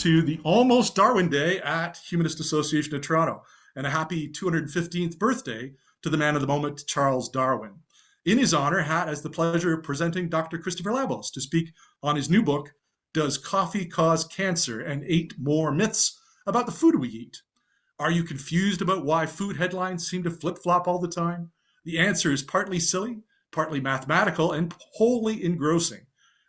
to the almost Darwin Day at Humanist Association of Toronto, and a happy 215th birthday to the man of the moment, Charles Darwin. In his honor, Hat has the pleasure of presenting Dr. Christopher Labos to speak on his new book, Does Coffee Cause Cancer? And 8 More Myths About the Food We Eat. Are you confused about why food headlines seem to flip-flop all the time? The answer is partly silly, partly mathematical, and wholly engrossing.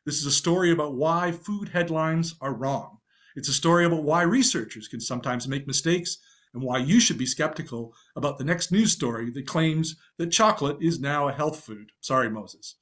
This is a story about why food headlines are wrong. It's a story about why researchers can sometimes make mistakes and why you should be skeptical about the next news story that claims that chocolate is now a health food. Sorry, Moses.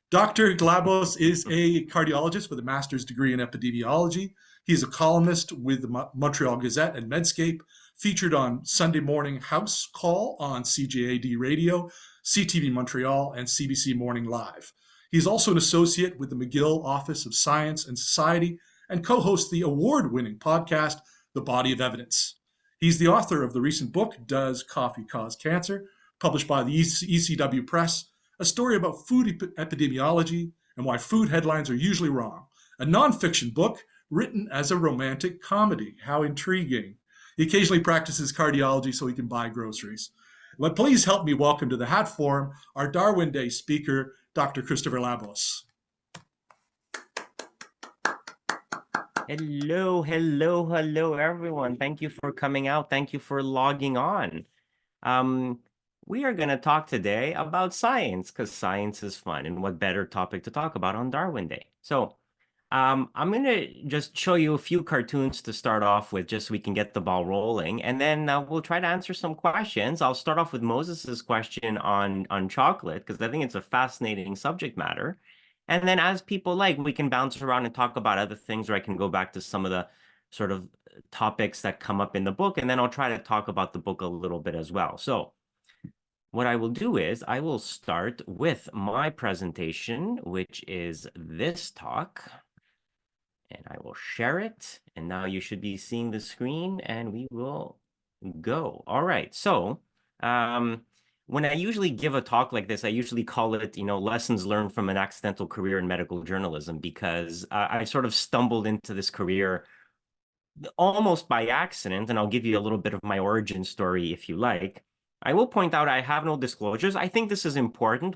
Dr. Labos is a cardiologist with a master's degree in epidemiology. He's a columnist with the Montreal Gazette and Medscape, featured on Sunday Morning House Call on CJAD Radio, CTV Montreal, and CBC Morning Live. He's also an associate with the McGill Office of Science and Society and co-hosts the award-winning podcast, The Body of Evidence. He's the author of the recent book, Does Coffee Cause Cancer?, published by the ECW Press, a story about food epidemiology and why food headlines are usually wrong, a nonfiction book written as a romantic comedy. How intriguing. He occasionally practices cardiology so he can buy groceries. But please help me welcome to the Hat Forum our Darwin Day speaker, Dr. Christopher Labos. Hello, everyone. Thank you for coming out. Thank you for logging on. We are going to talk today about science because science is fun, and what better topic to talk about on Darwin Day. So I'm going to just show you a few cartoons to start off with, just so we can get the ball rolling, and then we'll try to answer some questions. I'll start off with Moses's question on chocolate because I think it's a fascinating subject matter. And then as people like, we can bounce around and talk about other things, or I can go back to some of the sort of topics that come up in the book, and then I'll try to talk about the book a little bit as well. So what I will do is I will start with my presentation, which is this talk, and I will share it. And now you should be seeing the screen, and we will go. All right. So when I usually give a talk like this, I usually call it, lessons learned from an accidental career in medical journalism, because I sort of stumbled into this career almost by accident, and I'll give you a little bit of my origin story if you like. I will point out I have no disclosures. I think this is important.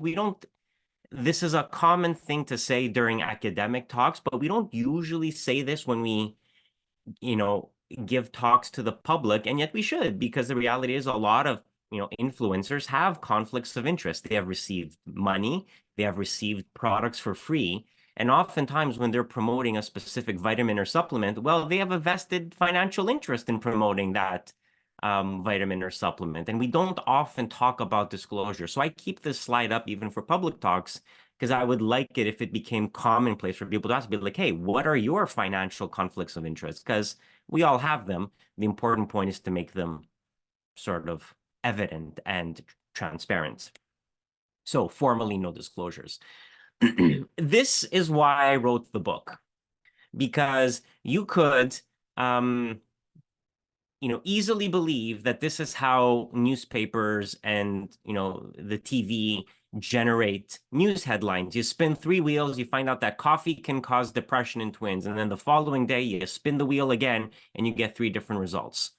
This is a common thing to say during academic talks, but we don't usually say this when we, give talks to the public, and yet we should, because the reality is a lot of influencers have conflicts of interest. They have received money, they have received products for free, and oftentimes when they're promoting a specific vitamin or supplement, well, they have a vested financial interest in promoting that vitamin or supplement, and we don't often talk about disclosure. So I keep this slide up even for public talks, because I would like it if it became commonplace for people to ask, be like, hey, what are your financial conflicts of interest? Because we all have them. The important point is to make them sort of evident and transparent. So formally, no disclosures. This is why I wrote the book, because you could easily believe that this is how newspapers and the TV generate news headlines. You spin 3 wheels, you find out that coffee can cause depression in twins, and then the following day you spin the wheel again and you get 3 different results.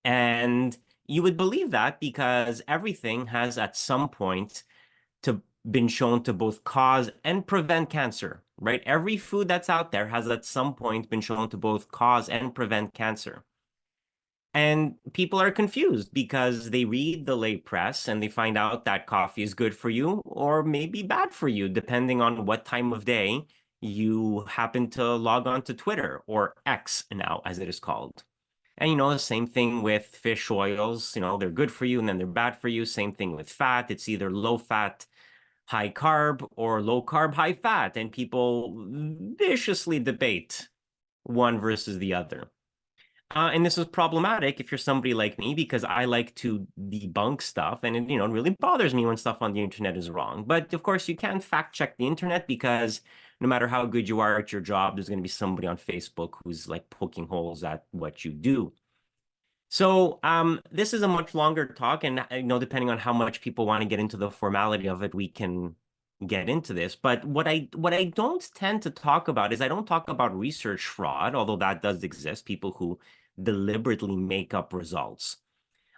And you would believe that because everything has at some point been shown to both cause and prevent cancer, right? Every food that's out there has at some point been shown to both cause and prevent cancer. And people are confused because they read the lay press and they find out that coffee is good for you or maybe bad for you, depending on what time of day you happen to log on to Twitter, or X now, as it is called. And, the same thing with fish oils, they're good for you and then they're bad for you. Same thing with fat. It's either low fat, high carb, or low carb, high fat. And people viciously debate one versus the other. And this is problematic if you're somebody like me, because I like to debunk stuff, and it, really bothers me when stuff on the internet is wrong. But of course, you can't fact check the internet, because no matter how good you are at your job, there's going to be somebody on Facebook who's like poking holes at what you do. So this is a much longer talk, and depending on how much people want to get into the formality of it, we can get into this. But what I don't tend to talk about is I don't talk about research fraud, although that does exist, people who deliberately make up results.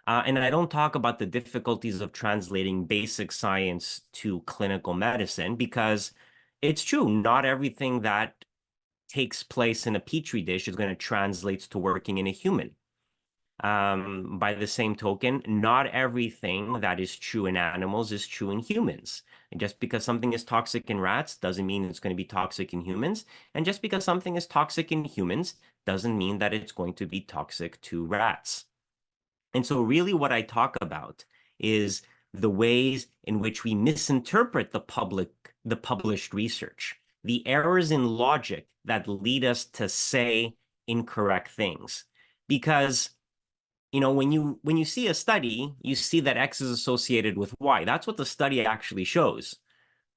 And I don't talk about the difficulties of translating basic science to clinical medicine because it's true, not everything that takes place in a petri dish is going to translate to working in a human. By the same token, not everything that is true in animals is true in humans. And just because something is toxic in rats doesn't mean it's going to be toxic in humans. And just because something is toxic in humans doesn't mean that it's going to be toxic to rats. And so really what I talk about is the ways in which we misinterpret the published research, the errors in logic that lead us to say incorrect things. Because when you see a study, you see that X is associated with Y. That's what the study actually shows.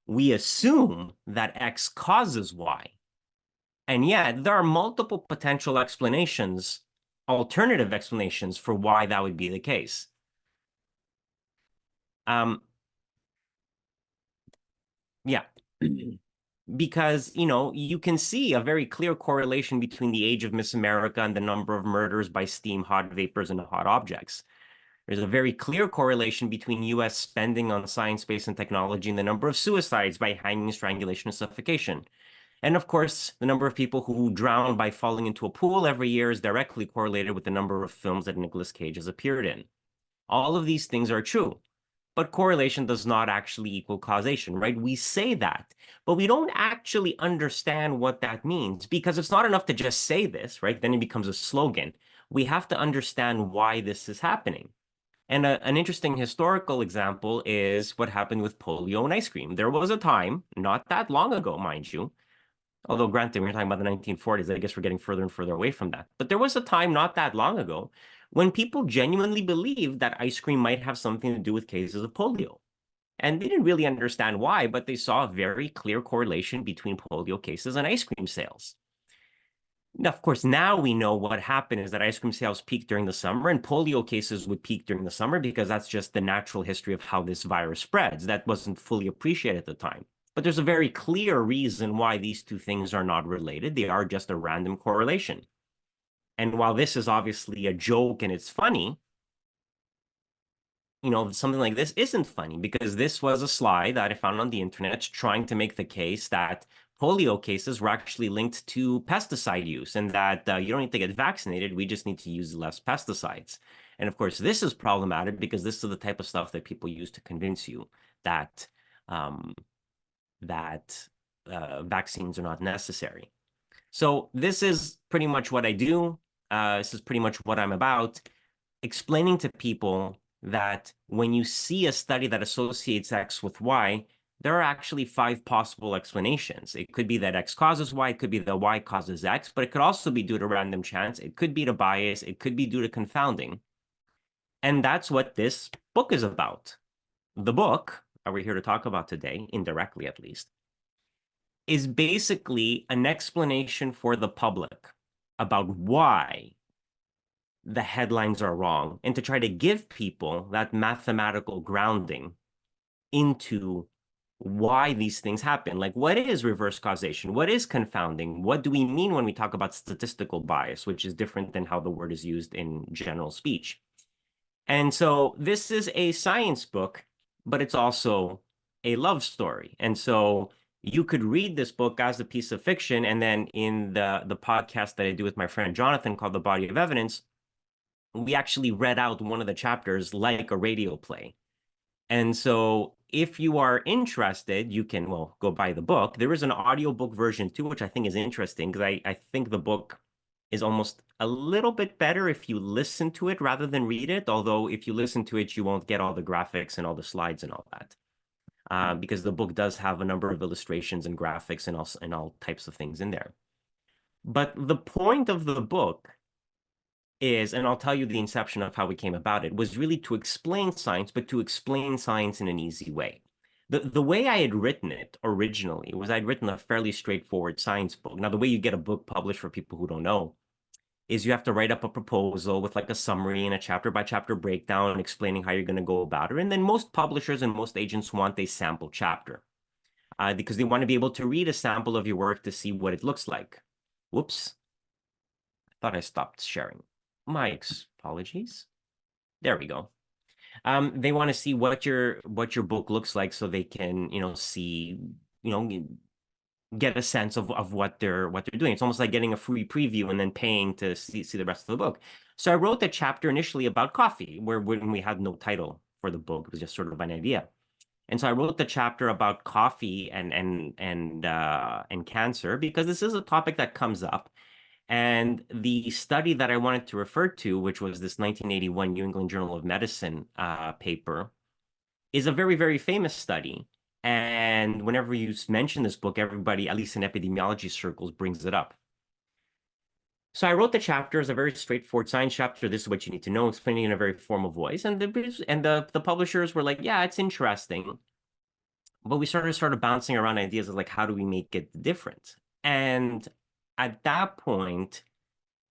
We assume that X causes Y. And yet there are multiple potential explanations, alternative explanations for why that would be the case. Um, yeah. Because, you can see a very clear correlation between the age of Miss America and the number of murders by steam, hot vapors, and hot objects. There's a very clear correlation between US spending on science, space, and technology and the number of suicides by hanging, strangulation, and suffocation. And of course, the number of people who drown by falling into a pool every year is directly correlated with the number of films that Nicolas Cage has appeared in. All of these things are true, but correlation does not actually equal causation, right? We say that, but we don't actually understand what that means because it's not enough to just say this, right? Then it becomes a slogan. We have to understand why this is happening. And an interesting historical example is what happened with polio and ice cream. There was a time, not that long ago, mind you, although granted, we're talking about the 1940s, I guess we're getting further and further away from that. But there was a time not that long ago when people genuinely believed that ice cream might have something to do with cases of polio. And they didn't really understand why, but they saw a very clear correlation between polio cases and ice cream sales. Now, of course, now we know what happened is that ice cream sales peaked during the summer and polio cases would peak during the summer because that's just the natural history of how this virus spreads. That wasn't fully appreciated at the time. But there's a very clear reason why these two things are not related. They are just a random correlation. And while this is obviously a joke and it's funny, something like this isn't funny because this was a slide that I found on the internet trying to make the case that polio cases were actually linked to pesticide use and that you don't need to get vaccinated. We just need to use less pesticides. And of course, this is problematic because this is the type of stuff that people use to convince you that vaccines are not necessary. So this is pretty much what I do. This is pretty much what I'm about, explaining to people that when you see a study that associates X with Y, there are actually 5 possible explanations. It could be that X causes Y, it could be that Y causes X, but it could also be due to random chance, it could be to bias, it could be due to confounding. And that's what this book is about. The book that we're here to talk about today, indirectly at least, is basically an explanation for the public about why the headlines are wrong and to try to give people that mathematical grounding into why these things happen. Like, what is reverse causation? What is confounding? What do we mean when we talk about statistical bias, which is different than how the word is used in general speech? And so this is a science book, but it's also a love story. And so you could read this book as a piece of fiction, and then in the podcast that I do with my friend Jonathan called The Body of Evidence, we actually read out one of the chapters like a radio play. And so if you are interested, you can, well, go buy the book. There is an audiobook version too, which I think is interesting because I think the book is almost a little bit better if you listen to it rather than read it. Although if you listen to it, you won't get all the graphics and all the slides and all that. Because the book does have a number of illustrations and graphics and all types of things in there. But the point of the book is, and I'll tell you the inception of how we came about it, was really to explain science, but to explain science in an easy way. The way I had written it originally was I'd written a fairly straightforward science book. Now, the way you get a book published, for people who don't know, is you have to write up a proposal with like a summary and a chapter by chapter breakdown explaining how you're going to go about it. And then most publishers and most agents want a sample chapter. because they want to be able to read a sample of your work to see what it looks like. Whoops, I thought I stopped sharing. My apologies. There we go. They want to see what your book looks like so they can, see, you know, get a sense of what they're doing. It's almost like getting a free preview and then paying to see the rest of the book. So I wrote the chapter initially about coffee, where when we had no title for the book, it was just sort of an idea. And so I wrote the chapter about coffee and cancer because this is a topic that comes up. And the study that I wanted to refer to, which was this 1981 New England Journal of Medicine paper, is a very, very famous study. And whenever you mention this book, everybody, at least in epidemiology circles, brings it up. So I wrote the chapter as a very straightforward science chapter. This is what you need to know, explaining in a very formal voice. And the publishers were like, yeah, it's interesting. But we started bouncing around ideas of like, how do we make it different? And at that point,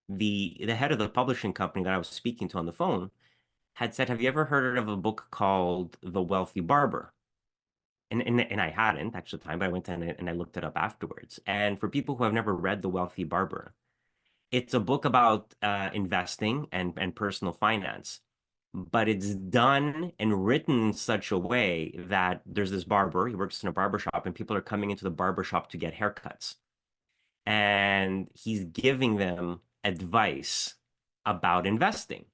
the head of the publishing company that I was speaking to on the phone had said, have you ever heard of a book called The Wealthy Barber? And I hadn't actually at the time, but I went in and I looked it up afterwards. And for people who have never read The Wealthy Barber, it's a book about investing and personal finance, but it's done and written in such a way that there's this barber, he works in a barber shop, and people are coming into the barber shop to get haircuts. And he's giving them advice about investing.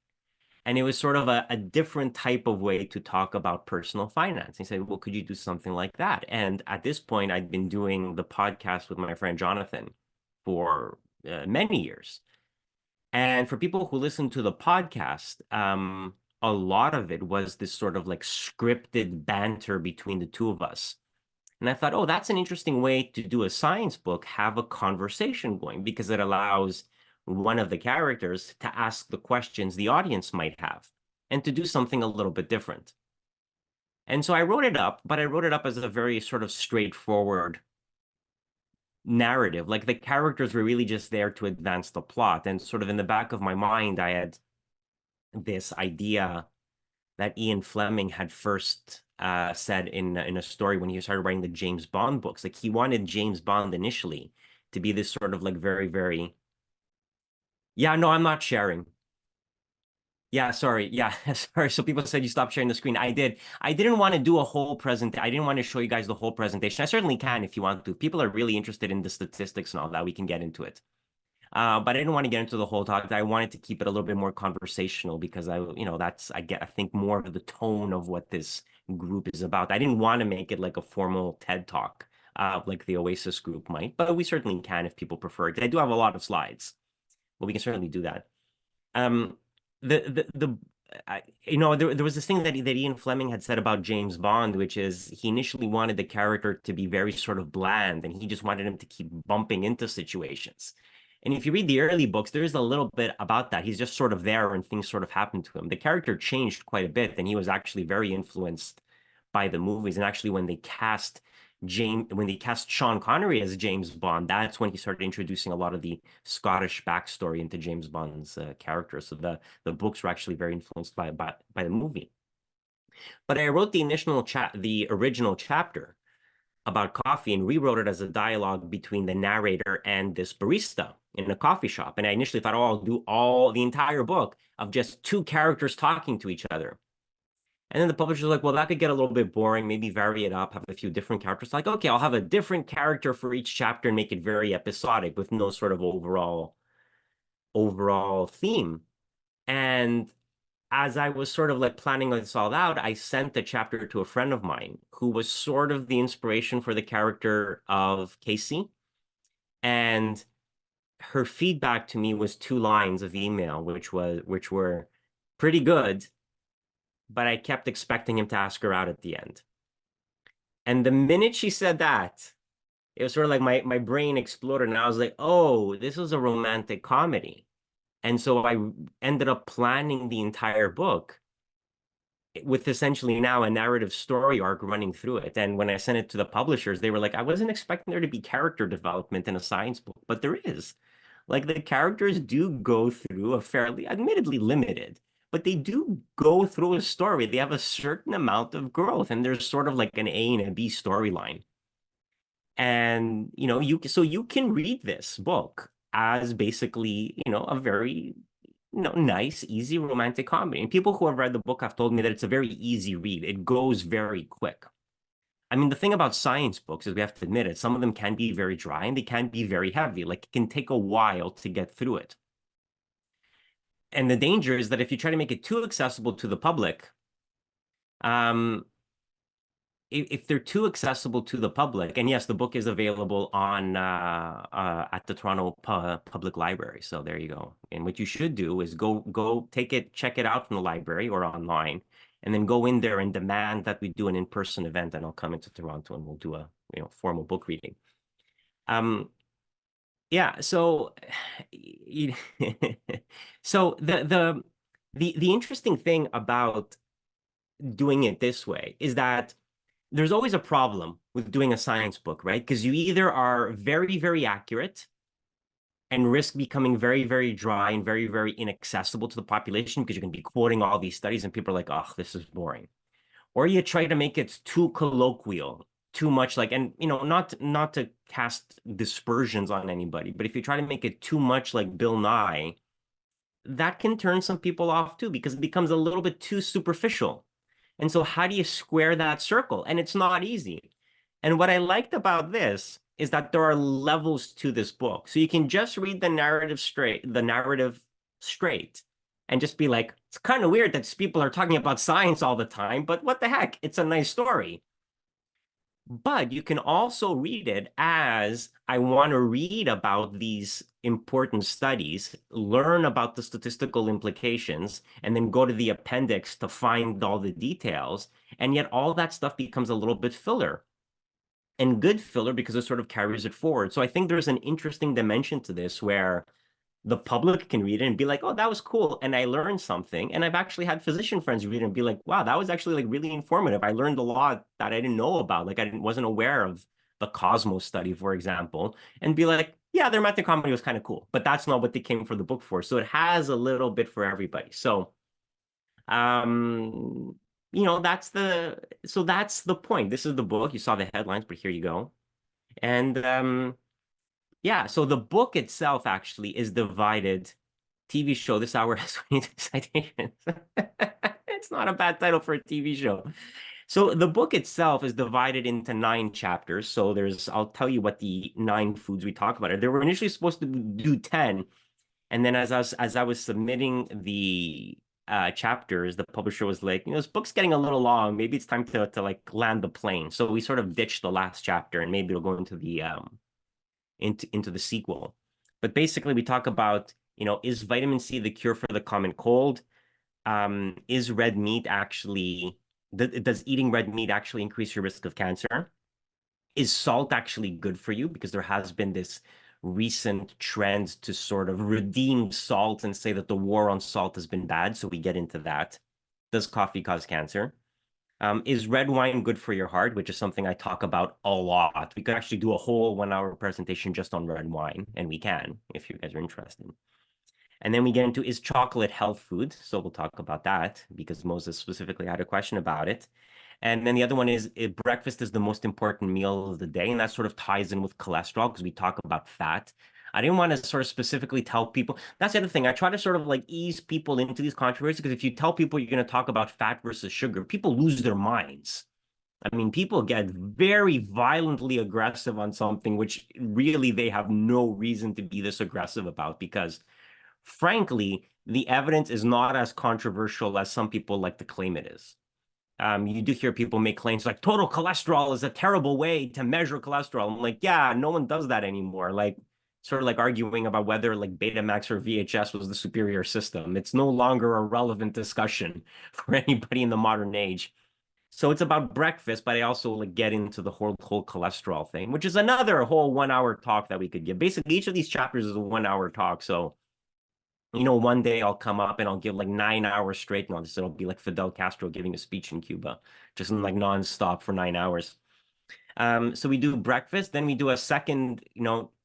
And it was sort of a different type of way to talk about personal finance. He said, well, could you do something like that? And at this point, I'd been doing the podcast with my friend Jonathan for many years. And for people who listen to the podcast, a lot of it was this sort of like scripted banter between the two of us. And I thought, oh, that's an interesting way to do a science book, have a conversation going, because it allows one of the characters to ask the questions the audience might have and to do something a little bit different. And so I wrote it up, but I wrote it up as a very sort of straightforward narrative. Like the characters were really just there to advance the plot. And sort of in the back of my mind, I had this idea that Ian Fleming had first said in a story when he started writing the James Bond books. Like he wanted James Bond initially to be this sort of like very, very, yeah, no, I'm not sharing. Yeah, sorry. Yeah, sorry. So people said you stopped sharing the screen. I did. I didn't want to do a whole presentation. I didn't want to show you guys the whole presentation. I certainly can if you want to. If people are really interested in the statistics and all that, we can get into it. But I didn't want to get into the whole talk. I wanted to keep it a little bit more conversational because I think more of the tone of what this group is about. I didn't want to make it like a formal TED talk, like the Oasis group might, but we certainly can if people prefer it. I do have a lot of slides, but we can certainly do that. Um, the there was this thing that Ian Fleming had said about James Bond, which is he initially wanted the character to be very sort of bland, and he just wanted him to keep bumping into situations. And if you read the early books, there is a little bit about that. He's just sort of there and things sort of happen to him. The character changed quite a bit, and he was actually very influenced by the movies. And actually, when they cast Sean Connery as James Bond, that's when he started introducing a lot of the Scottish backstory into James Bond's character. So the books were actually very influenced by the movie. But I wrote the original chapter about coffee and rewrote it as a dialogue between the narrator and this barista in a coffee shop. And I initially thought, oh, I'll do the entire book of just two characters talking to each other. And then the publisher's like, well, that could get a little bit boring. Maybe vary it up, have a few different characters. Like, okay, I'll have a different character for each chapter and make it very episodic with no sort of overall theme. And as I was sort of like planning this all out, I sent the chapter to a friend of mine who was sort of the inspiration for the character of Casey. And her feedback to me was 2 lines of email, which were pretty good, but I kept expecting him to ask her out at the end. And the minute she said that, it was sort of like my brain exploded, and I was like, oh, this was a romantic comedy. And so I ended up planning the entire book with essentially now a narrative story arc running through it. And when I sent it to the publishers, they were like, I wasn't expecting there to be character development in a science book, but there is. Like the characters do go through a fairly, admittedly limited, but they do go through a story. They have a certain amount of growth, and there's sort of like an A and a B storyline. And you can read this book as basically, a very, nice, easy romantic comedy. And people who have read the book have told me that it's a very easy read. It goes very quick. I mean, the thing about science books is we have to admit it, some of them can be very dry and they can be very heavy. Like it can take a while to get through it. And the danger is that if you try to make it too accessible to the public, um, if they're too accessible to the public, and yes, the book is available on at the Toronto Public Library. So there you go. And what you should do is go take it, check it out from the library or online, and then go in there and demand that we do an in-person event, and I'll come into Toronto and we'll do a formal book reading. Yeah. So, so the interesting thing about doing it this way is that there's always a problem with doing a science book, right? Because you either are very, very accurate and risk becoming very, very dry and very, very inaccessible to the population because you're going to be quoting all these studies and people are like, oh, this is boring. Or you try to make it too colloquial, too much like, and not to cast dispersions on anybody, but if you try to make it too much like Bill Nye, that can turn some people off too because it becomes a little bit too superficial. And so how do you square that circle? And it's not easy. And what I liked about this is that there are levels to this book. So you can just read the narrative straight and just be like, it's kind of weird that people are talking about science all the time, but what the heck? It's a nice story. But you can also read it as I want to read about these important studies, learn about the statistical implications, and then go to the appendix to find all the details. And yet all that stuff becomes a little bit filler and good filler because it sort of carries it forward. So I think there's an interesting dimension to this where the public can read it and be like, oh, that was cool. And I learned something. And I've actually had physician friends read it and be like, wow, that was actually like really informative. I learned a lot that I didn't know about. Like wasn't aware of the Cosmos study, for example, and be like, yeah, their method comedy was kind of cool, but that's not what they came for the book for. So it has a little bit for everybody. So, um, that's the point. This is the book. You saw the headlines, but here you go. And yeah, so the book itself actually is divided. TV show this hour has 22 citations. It's not a bad title for a TV show. So the book itself is divided into 9 chapters. So I'll tell you what the 9 foods we talk about are. They were initially supposed to do 10. And then as I was submitting the chapters, the publisher was like, this book's getting a little long. Maybe it's time to like land the plane. So we sort of ditched the last chapter and maybe it'll go into the sequel. But basically, we talk about, is vitamin C the cure for the common cold? Is red meat actually, does eating red meat actually increase your risk of cancer? Is salt actually good for you? Because there has been this recent trend to sort of redeem salt and say that the war on salt has been bad. So we get into that. Does coffee cause cancer? Is red wine good for your heart, which is something I talk about a lot. We could actually do a whole 1 hour presentation just on red wine, and we can if you guys are interested. And then we get into, is chocolate health food? So we'll talk about that because Moses specifically had a question about it. And then the other one is, if breakfast is the most important meal of the day, and that sort of ties in with cholesterol because we talk about fat. I didn't want to sort of specifically tell people. That's the other thing. I try to sort of like ease people into these controversies because if you tell people you're going to talk about fat versus sugar, people lose their minds. I mean, people get very violently aggressive on something which really they have no reason to be this aggressive about because, frankly, the evidence is not as controversial as some people like to claim it is. You do hear people make claims like total cholesterol is a terrible way to measure cholesterol. I'm like, yeah, no one does that anymore. Like, sort of like arguing about whether like Betamax or VHS was the superior system. It's no longer a relevant discussion for anybody in the modern age. So it's about breakfast, but I also like get into the whole cholesterol thing, which is another whole 1 hour talk that we could give. Basically, each of these chapters is a 1 hour talk. So one day I'll come up and I'll give like 9 hours straight. No, it'll be like Fidel Castro giving a speech in Cuba, just in like nonstop for 9 hours. So we do breakfast, then we do a second,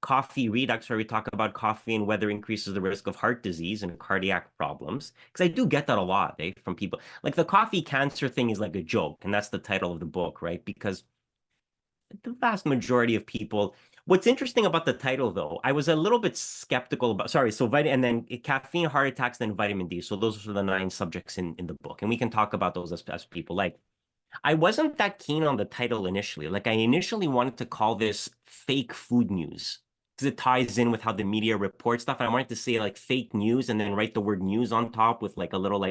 coffee redux where we talk about coffee and whether it increases the risk of heart disease and cardiac problems. Because I do get that a lot, from people. Like the coffee cancer thing is like a joke, and that's the title of the book, right? Because the vast majority of people. What's interesting about the title, though, I was a little bit skeptical about. Sorry, so and then caffeine, heart attacks, then vitamin D. So those are the 9 subjects in the book, and we can talk about those as people. Like, I wasn't that keen on the title initially. Like, I initially wanted to call this fake food news because it ties in with how the media reports stuff. And I wanted to say like fake news and then write the word news on top with like a little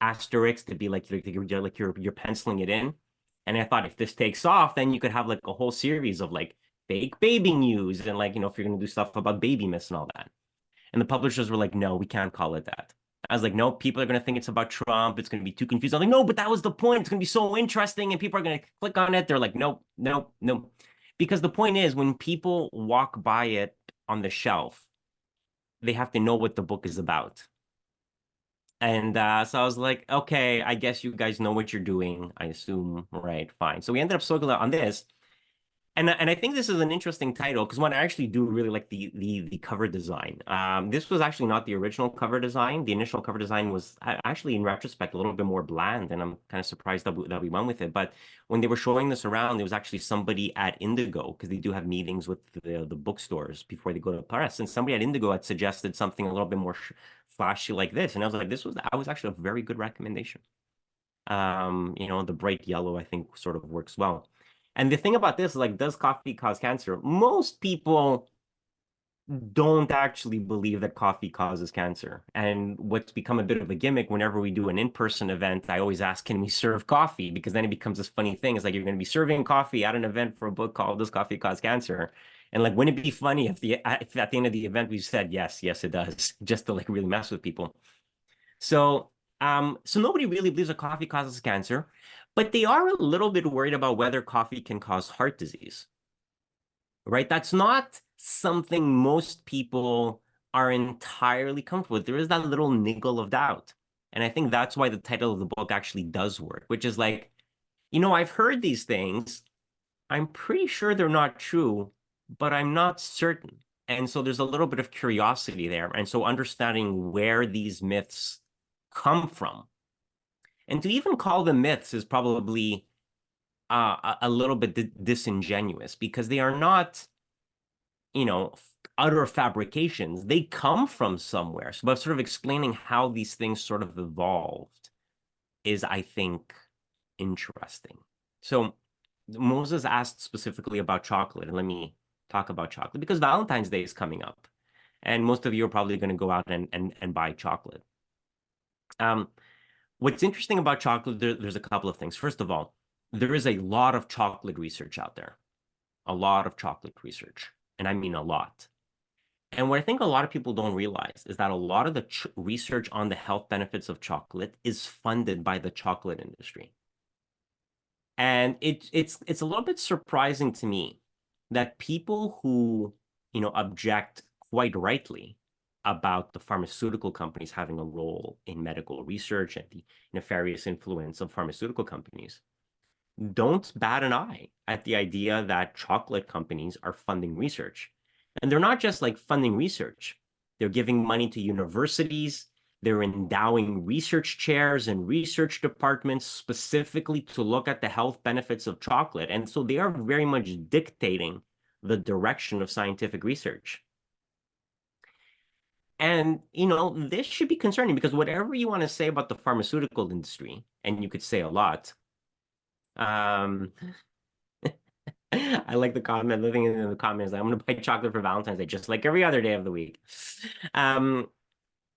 asterisk to be like you're penciling it in. And I thought if this takes off, then you could have like a whole series of like fake baby news and like, if you're gonna do stuff about baby myths and all that. And the publishers were like, no, we can't call it that. I was like, no, people are going to think it's about Trump. It's going to be too confusing. I'm like, no, but that was the point. It's going to be so interesting and people are going to click on it. They're like, no, no, no. Because the point is, when people walk by it on the shelf, they have to know what the book is about. And so I was like, okay, I guess you guys know what you're doing. I assume, right? Fine. So we ended up circling on this. And I think this is an interesting title because one, I actually do really like the cover design. This was actually not the original cover design. The initial cover design was actually, in retrospect, a little bit more bland, and I'm kind of surprised that we went with it. But when they were showing this around, there was actually somebody at Indigo, because they do have meetings with the bookstores before they go to press, and somebody at Indigo had suggested something a little bit more flashy like this, and I was like, I was actually a very good recommendation. The bright yellow, I think, sort of works well. And the thing about this is, like, does coffee cause cancer? Most people don't actually believe that coffee causes cancer. And what's become a bit of a gimmick, whenever we do an in-person event, I always ask, can we serve coffee? Because then it becomes this funny thing. It's like you're going to be serving coffee at an event for a book called Does Coffee Cause Cancer? And like, wouldn't it be funny if at the end of the event we said, yes, yes, it does, just to like really mess with people. So, so nobody really believes that coffee causes cancer, but they are a little bit worried about whether coffee can cause heart disease, right? That's not something most people are entirely comfortable with. There is that little niggle of doubt. And I think that's why the title of the book actually does work, which is like, I've heard these things. I'm pretty sure they're not true, but I'm not certain. And so there's a little bit of curiosity there. And so understanding where these myths come from. And to even call them myths is probably a little bit disingenuous, because they are not, utter fabrications. They come from somewhere. So, but sort of explaining how these things sort of evolved is, I think, interesting. So Moses asked specifically about chocolate, and let me talk about chocolate because Valentine's Day is coming up, and most of you are probably going to go out and buy chocolate. What's interesting about chocolate, there's a couple of things. First of all, there is a lot of chocolate research out there, a lot of chocolate research, and I mean a lot. And what I think a lot of people don't realize is that a lot of the research on the health benefits of chocolate is funded by the chocolate industry. And it's a little bit surprising to me that people who, object quite rightly about the pharmaceutical companies having a role in medical research and the nefarious influence of pharmaceutical companies don't bat an eye at the idea that chocolate companies are funding research. And they're not just like funding research, they're giving money to universities, they're endowing research chairs and research departments specifically to look at the health benefits of chocolate. And so they are very much dictating the direction of scientific research. And, this should be concerning, because whatever you want to say about the pharmaceutical industry, and you could say a lot, um, I like the comment, living in the comments. I'm going to buy chocolate for Valentine's Day, just like every other day of the week. Um,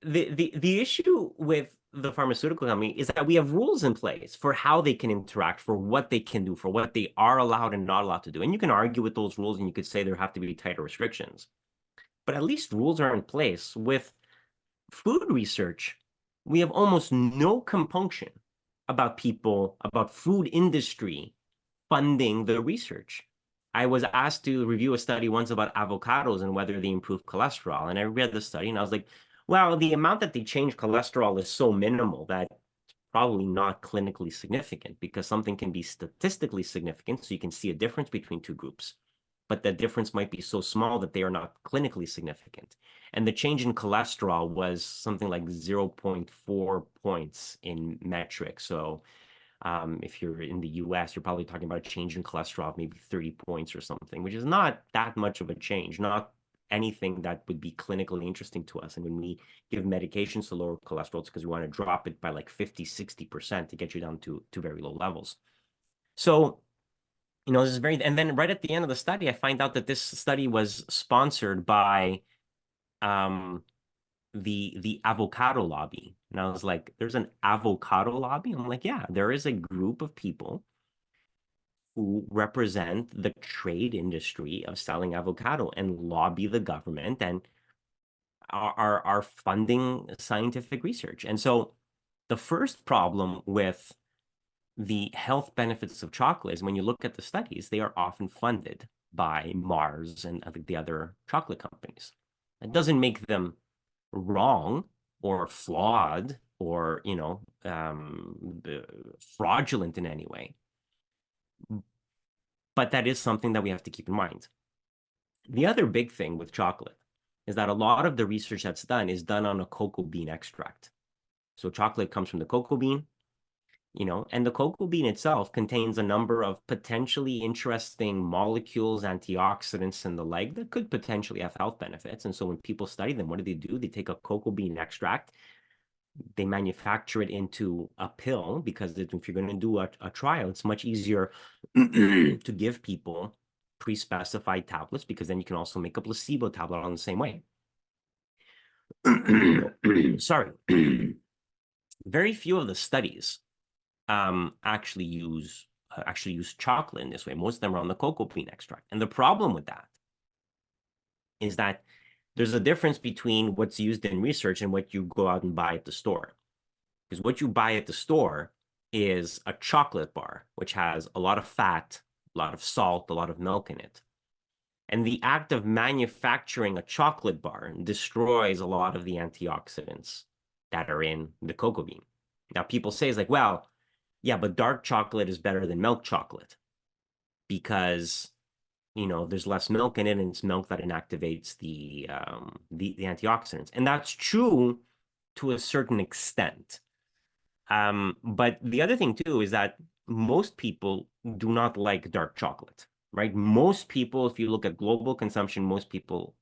the issue with the pharmaceutical company is that we have rules in place for how they can interact, for what they can do, for what they are allowed and not allowed to do. And you can argue with those rules, and you could say there have to be tighter restrictions. But at least rules are in place. With food research, we have almost no compunction about food industry funding the research. I was asked to review a study once about avocados and whether they improve cholesterol. And I read the study and I was like, well, the amount that they change cholesterol is so minimal that it's probably not clinically significant, because something can be statistically significant. So you can see a difference between two groups, but the difference might be so small that they are not clinically significant. And the change in cholesterol was something like 0.4 points in metric. So If you're in the US, you're probably talking about a change in cholesterol of maybe 30 points or something, which is not that much of a change, not anything that would be clinically interesting to us. And when we give medications to lower cholesterol, it's because we want to drop it by like 50, 60% to get you down to very low levels. So, this is and then right at the end of the study, I find out that this study was sponsored by um, the avocado lobby. And I was like, there's an avocado lobby? I'm like, yeah, there is a group of people who represent the trade industry of selling avocado and lobby the government and are funding scientific research. And so the first problem with the health benefits of chocolate is when you look at the studies, they are often funded by Mars and the other chocolate companies. It doesn't make them wrong or flawed or fraudulent in any way, but that is something that we have to keep in mind. The other big thing with chocolate is that a lot of the research that's done is done on a cocoa bean extract. So chocolate comes from the cocoa bean, and the cocoa bean itself contains a number of potentially interesting molecules, antioxidants, and the like that could potentially have health benefits. And so when people study them, what do? They take a cocoa bean extract, they manufacture it into a pill, because if you're going to do a trial, it's much easier to give people pre-specified tablets, because then you can also make a placebo tablet on the same way. Sorry. Very few of the studies actually use chocolate in this way. Most of them are on the cocoa bean extract. And the problem with that is that there's a difference between what's used in research and what you go out and buy at the store. Because what you buy at the store is a chocolate bar, which has a lot of fat, a lot of salt, a lot of milk in it. And the act of manufacturing a chocolate bar destroys a lot of the antioxidants that are in the cocoa bean. Now, people say, it's like, well, yeah, but dark chocolate is better than milk chocolate because, there's less milk in it, and it's milk that inactivates the antioxidants. And that's true to a certain extent. But the other thing too is that most people do not like dark chocolate, right? Most people, if you look at global consumption, most people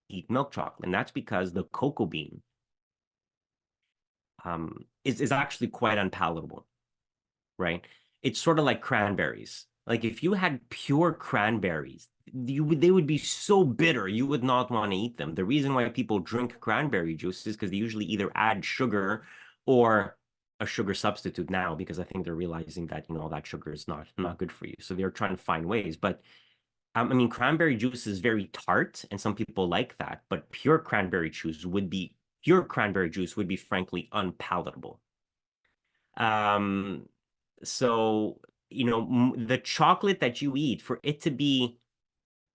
eat milk chocolate, and that's because the cocoa bean is actually quite unpalatable, right? It's sort of like cranberries. Like if you had pure cranberries, they would be so bitter, you would not want to eat them. The reason why people drink cranberry juice is because they usually either add sugar or a sugar substitute now, because I think they're realizing that, that sugar is not good for you. So they're trying to find ways. But cranberry juice is very tart, and some people like that, but pure cranberry juice would be frankly unpalatable. So, the chocolate that you eat, for it to be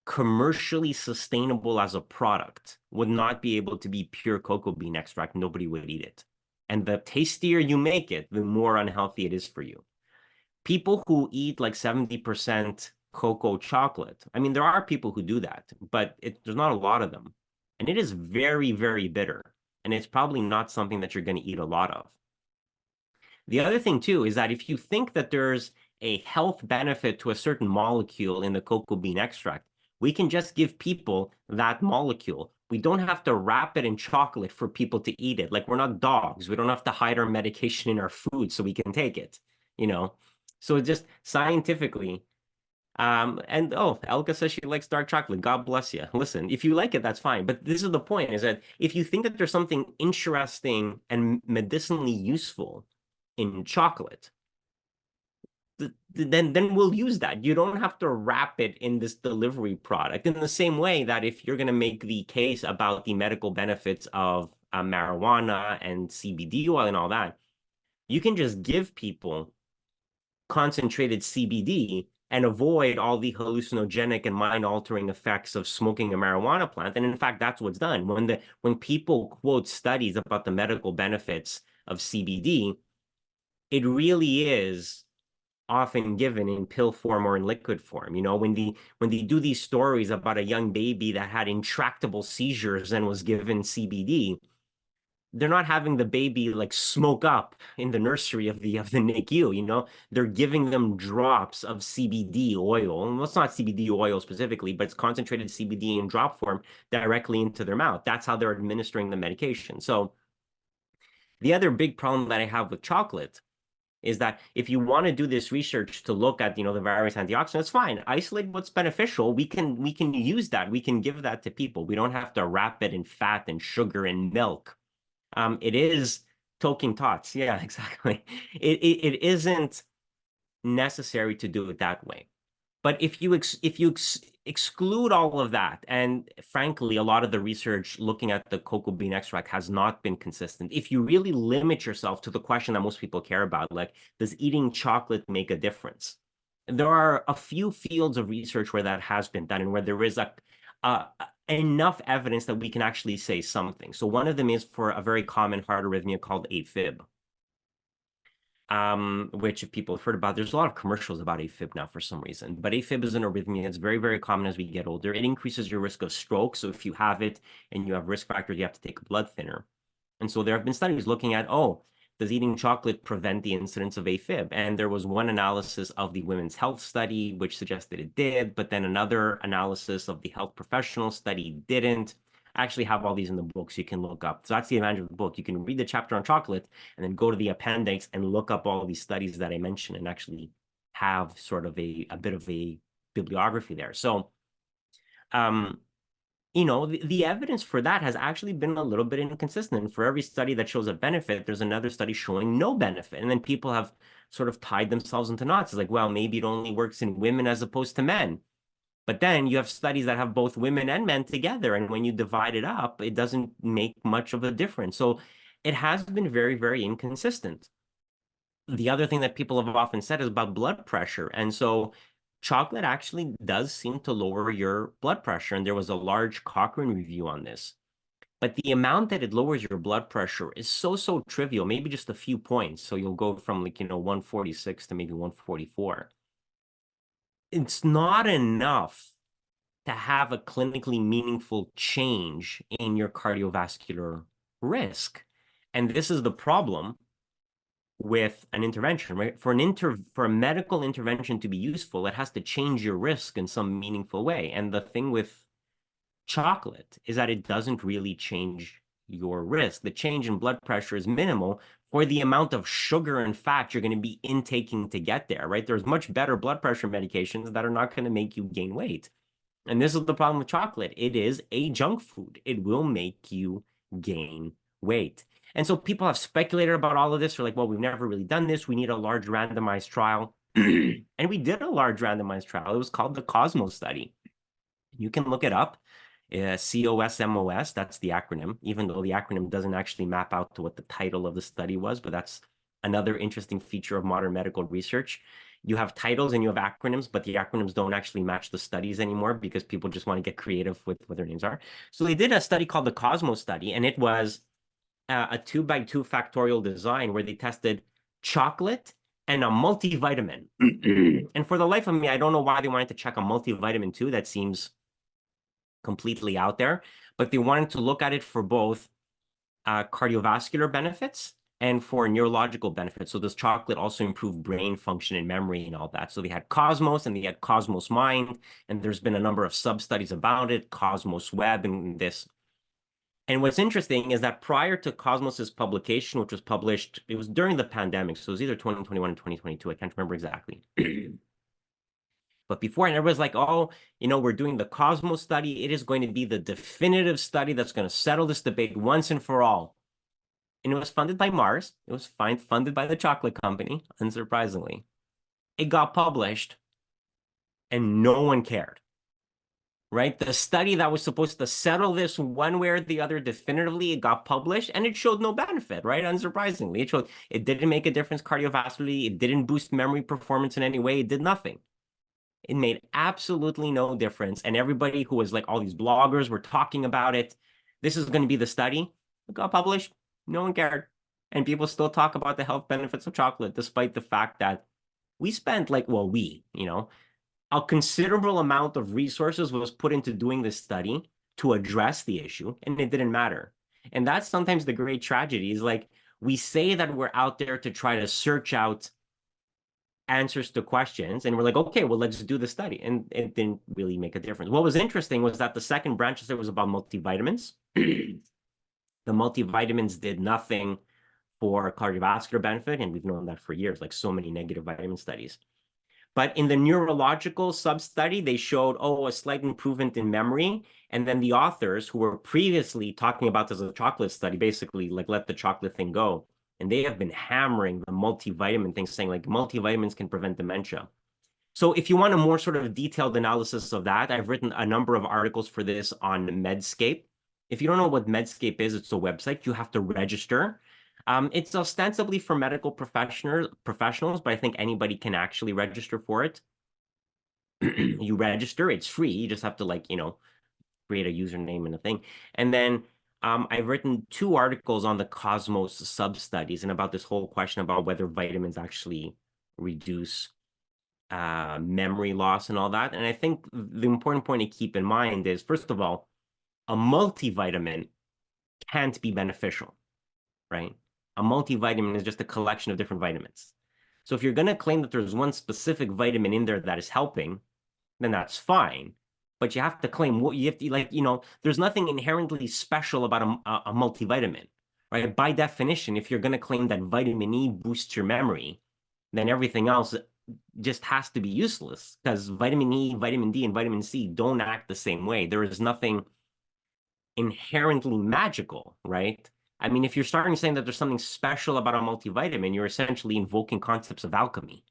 commercially sustainable as a product, would not be able to be pure cocoa bean extract. Nobody would eat it. And the tastier you make it, the more unhealthy it is for you. People who eat like 70% cocoa chocolate, there are people who do that, but there's not a lot of them. And it is very, very bitter. And it's probably not something that you're going to eat a lot of. The other thing too is that if you think that there's a health benefit to a certain molecule in the cocoa bean extract, we can just give people that molecule. We don't have to wrap it in chocolate for people to eat it. Like, we're not dogs. We don't have to hide our medication in our food so we can take it, So just scientifically, and Elka says she likes dark chocolate. God bless you. Listen, if you like it, that's fine. But this is the point, is that if you think that there's something interesting and medicinally useful in chocolate, then we'll use that. You don't have to wrap it in this delivery product. In the same way that if you're going to make the case about the medical benefits of marijuana and CBD oil and all that, you can just give people concentrated CBD and avoid all the hallucinogenic and mind-altering effects of smoking a marijuana plant. And in fact, that's what's done. When people quote studies about the medical benefits of CBD, it really is often given in pill form or in liquid form. When they do these stories about a young baby that had intractable seizures and was given CBD, they're not having the baby like smoke up in the nursery of the NICU, you know. They're giving them drops of CBD oil. And well, it's not CBD oil specifically, but it's concentrated CBD in drop form directly into their mouth. That's how they're administering the medication. So the other big problem that I have with chocolate is that if you want to do this research to look at, you know, the various antioxidants, fine. Isolate what's beneficial. We can use that. We can give that to people. We don't have to wrap it in fat and sugar and milk. It is toking tots. Yeah, exactly. It isn't necessary to do it that way. But if you exclude all of that, and frankly, a lot of the research looking at the cocoa bean extract has not been consistent. If you really limit yourself to the question that most people care about, like, does eating chocolate make a difference? There are a few fields of research where that has been done and where there is uh, enough evidence that we can actually say something. So one of them is for a very common heart arrhythmia called AFib, which if people have heard about, there's a lot of commercials about AFib now for some reason. But AFib is an arrhythmia. It's very, very common as we get older. It increases your risk of stroke. So if you have it and you have risk factors, you have to take a blood thinner. And so there have been studies looking at, oh, does eating chocolate prevent the incidence of AFib? And there was one analysis of the women's health study, which suggested it did, but then another analysis of the health professional study didn't. I actually have all these in the book, so you can look up. So that's the advantage of the book. You can read the chapter on chocolate and then go to the appendix and look up all these studies that I mentioned and actually have sort of a bit of a bibliography there. So, you know, the evidence for that has actually been a little bit inconsistent. And for every study that shows a benefit, there's another study showing no benefit. And then people have sort of tied themselves into knots. It's like, well, maybe it only works in women as opposed to men. But then you have studies that have both women and men together. And when you divide it up, it doesn't make much of a difference. So it has been very, very inconsistent. The other thing that people have often said is about blood pressure. And so chocolate actually does seem to lower your blood pressure. And there was a large Cochrane review on this. But the amount that it lowers your blood pressure is so trivial, maybe just a few points. So you'll go from, like, you know, 146 to maybe 144. It's not enough to have a clinically meaningful change in your cardiovascular risk. And this is the problem with an intervention, right? For a medical intervention to be useful, it has to change your risk in some meaningful way. And the thing with chocolate is that it doesn't really change your risk. The change in blood pressure is minimal for the amount of sugar and fat you're going to be intaking to get there, right? There's much better blood pressure medications that are not going to make you gain weight. And this is the problem with chocolate. It is a junk food. It will make you gain weight. And so people have speculated about all of this. They're like, well, we've never really done this. We need a large randomized trial. And we did a large randomized trial. It was called the Cosmos study. You can look it up. COSMOS, that's the acronym, even though the acronym doesn't actually map out to what the title of the study was, but that's another interesting feature of modern medical research. You have titles and you have acronyms, but the acronyms don't actually match the studies anymore because people just want to get creative with what their names are. So they did a study called the Cosmos study, and it was a 2x2 factorial design where they tested chocolate and a multivitamin. And for the life of me, I don't know why they wanted to check a multivitamin too. That seems completely out there, but they wanted to look at it for both cardiovascular benefits and for neurological benefits. So does chocolate also improve brain function and memory and all that? So they had Cosmos and they had Cosmos Mind, and there's been a number of sub-studies about it, Cosmos Web and this. And what's interesting is that prior to Cosmos's publication, which was published, it was during the pandemic, so it was either 2021 and 2022, I can't remember exactly. But before, and everybody's like, oh, you know, we're doing the Cosmos study. It is going to be the definitive study that's going to settle this debate once and for all. And it was funded by Mars. It was funded by the chocolate company, unsurprisingly. It got published, and no one cared, right? The study that was supposed to settle this one way or the other definitively, it got published, and it showed no benefit, right? Unsurprisingly, it showed it didn't make a difference cardiovascularly. It didn't boost memory performance in any way. It did nothing. It made absolutely no difference. And everybody who was like, all these bloggers were talking about it. This is going to be the study. It got published. No one cared. And people still talk about the health benefits of chocolate, despite the fact that we spent a considerable amount of resources was put into doing this study to address the issue, and it didn't matter. And that's sometimes the great tragedy is like we say that we're out there to try to search out answers to questions, and we're like, okay, well, let's do the study. And it didn't really make a difference. What was interesting was that the second branch I said was about multivitamins. The multivitamins did nothing for cardiovascular benefit, and we've known that for years, like so many negative vitamin studies. But in the neurological sub-study, they showed, oh, a slight improvement in memory. And then the authors who were previously talking about this as a chocolate study, basically like let the chocolate thing go. And they have been hammering the multivitamin thing, saying like multivitamins can prevent dementia. So if you want a more sort of detailed analysis of that, I've written a number of articles for this on Medscape. If you don't know what Medscape is, it's a website. You have to register. It's ostensibly for medical professionals, but I think anybody can actually register for it. You register, it's free. You just have to like, create a username and a thing. And then I've written 2 articles on the Cosmos sub-studies and about this whole question about whether vitamins actually reduce memory loss and all that. And I think the important point to keep in mind is, first of all, a multivitamin can't be beneficial, right? A multivitamin is just a collection of different vitamins. So if you're going to claim that there's one specific vitamin in there that is helping, then that's fine. But you have to claim what you have to, like, there's nothing inherently special about a multivitamin, right? By definition, if you're going to claim that vitamin E boosts your memory, then everything else just has to be useless because vitamin E, vitamin D, and vitamin C don't act the same way. There is nothing inherently magical, right? I mean, if you're starting saying that there's something special about a multivitamin, you're essentially invoking concepts of alchemy,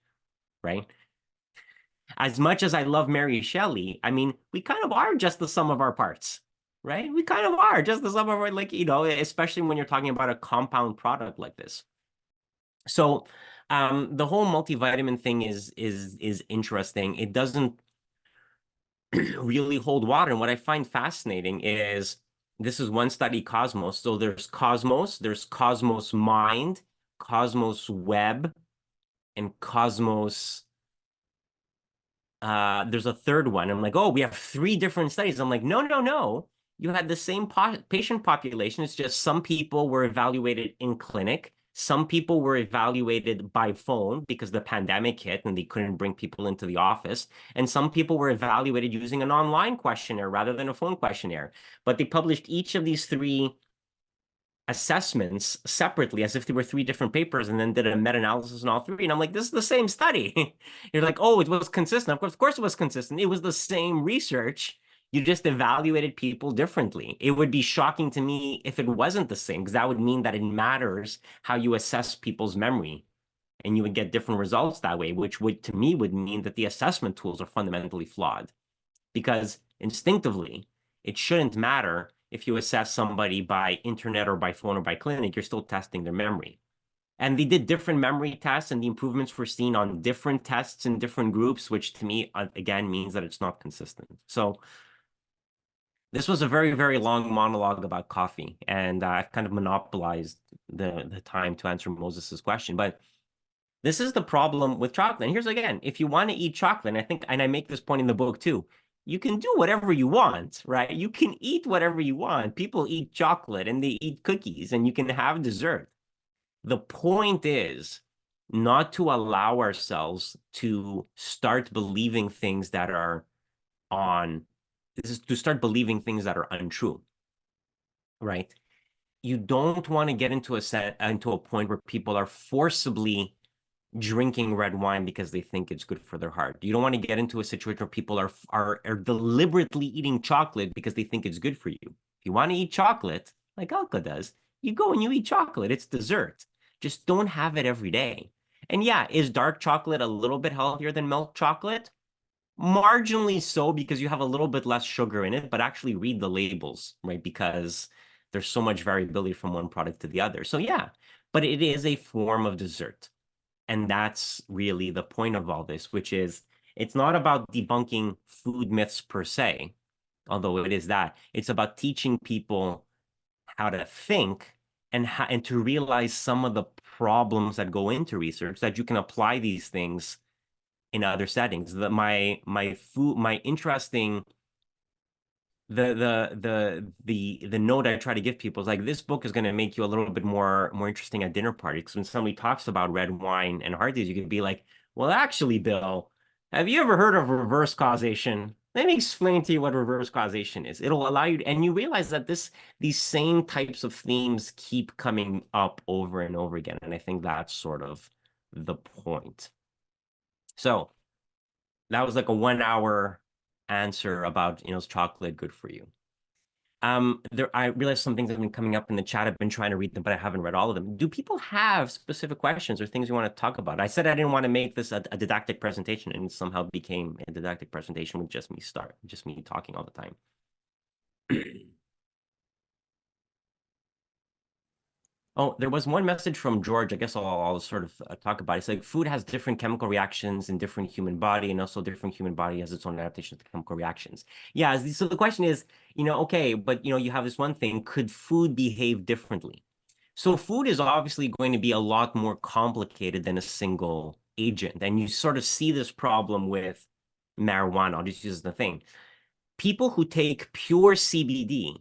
right? As much as I love Mary Shelley, I mean, we kind of are just the sum of our parts, right? We kind of are just the sum of our, like, especially when you're talking about a compound product like this. So the whole multivitamin thing is interesting. It doesn't really hold water. And what I find fascinating is this is one study, Cosmos. So there's Cosmos Mind, Cosmos Web, and Cosmos. There's a third one. I'm like, oh, we have 3 different studies. I'm like, no, no, no. You had the same patient population. It's just some people were evaluated in clinic. Some people were evaluated by phone because the pandemic hit and they couldn't bring people into the office. And some people were evaluated using an online questionnaire rather than a phone questionnaire. But they published each of these 3 assessments separately as if they were 3 different papers and then did a meta-analysis on all 3. And I'm like, this is the same study. You're like, oh, it was consistent. Of course it was consistent. It was the same research. You just evaluated people differently. It would be shocking to me if it wasn't the same, because that would mean that it matters how you assess people's memory. And you would get different results that way, which would, to me, would mean that the assessment tools are fundamentally flawed. Because instinctively, it shouldn't matter if you assess somebody by internet or by phone or by clinic, you're still testing their memory. And they did different memory tests, and the improvements were seen on different tests in different groups, which to me, again, means that it's not consistent. So this was a very, very long monologue about coffee, and I've kind of monopolized the time to answer Moses's question. But this is the problem with chocolate. And here's again, if you want to eat chocolate, and I think, and I make this point in the book too, you can do whatever you want, right? You can eat whatever you want. People eat chocolate and they eat cookies and you can have dessert. The point is not to allow ourselves to start believing things that are this is to start believing things that are untrue, right? You don't want to get into a point where people are forcibly drinking red wine because they think it's good for their heart. You don't want to get into a situation where people are deliberately eating chocolate because they think it's good for you. If you want to eat chocolate, like Alka does, you go and you eat chocolate. It's dessert. Just don't have it every day. And yeah, is dark chocolate a little bit healthier than milk chocolate? Marginally so, because you have a little bit less sugar in it, but actually read the labels, right? Because there's so much variability from one product to the other. So yeah, but it is a form of dessert. And that's really the point of all this, which is it's not about debunking food myths per se, although it is that. It's about teaching people how to think and to realize some of the problems that go into research, that you can apply these things in other settings. My interesting the note I try to give people is like, this book is going to make you a little bit more interesting at dinner parties. Because when somebody talks about red wine and heart disease, you could be like, well, actually, Bill, have you ever heard of reverse causation? Let me explain to you what reverse causation is. It'll allow you to, and you realize that these same types of themes keep coming up over and over again. And I think that's sort of the point. So that was like a 1 hour answer about, is chocolate good for you? I realized some things have been coming up in the chat. I've been trying to read them, but I haven't read all of them. Do people have specific questions or things you want to talk about? I said I didn't want to make this a didactic presentation, and it somehow became a didactic presentation with just me talking all the time. Oh, there was one message from George. I guess I'll sort of talk about it. It's like food has different chemical reactions in different human body, and also different human body has its own adaptation to chemical reactions. Yeah, so the question is, okay, but you have this one thing, could food behave differently? So food is obviously going to be a lot more complicated than a single agent. And you sort of see this problem with marijuana. I'll just use the thing. People who take pure CBD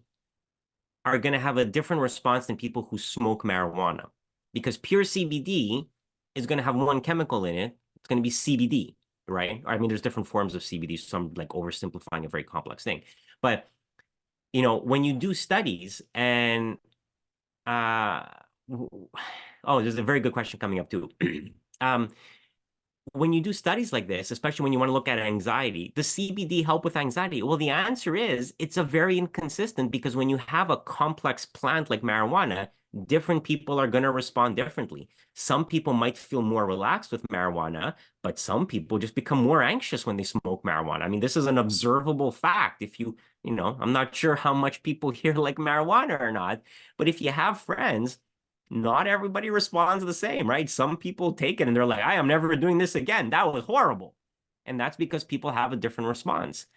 are going to have a different response than people who smoke marijuana, because pure CBD is going to have one chemical in it. It's going to be CBD, right? I mean, there's different forms of CBD, so I'm like oversimplifying a very complex thing. But, when you do studies and, uh, oh, there's a very good question coming up too. um, when you do studies like this, especially when you want to look at anxiety, does CBD help with anxiety? Well, the answer is it's a very inconsistent, because when you have a complex plant like marijuana, different people are going to respond differently. Some people might feel more relaxed with marijuana, but some people just become more anxious when they smoke marijuana. I mean, this is an observable fact. If I'm not sure how much people here like marijuana or not, but if you have friends, not everybody responds the same, right? Some people take it and they're like, I am never doing this again. That was horrible. And that's because people have a different response.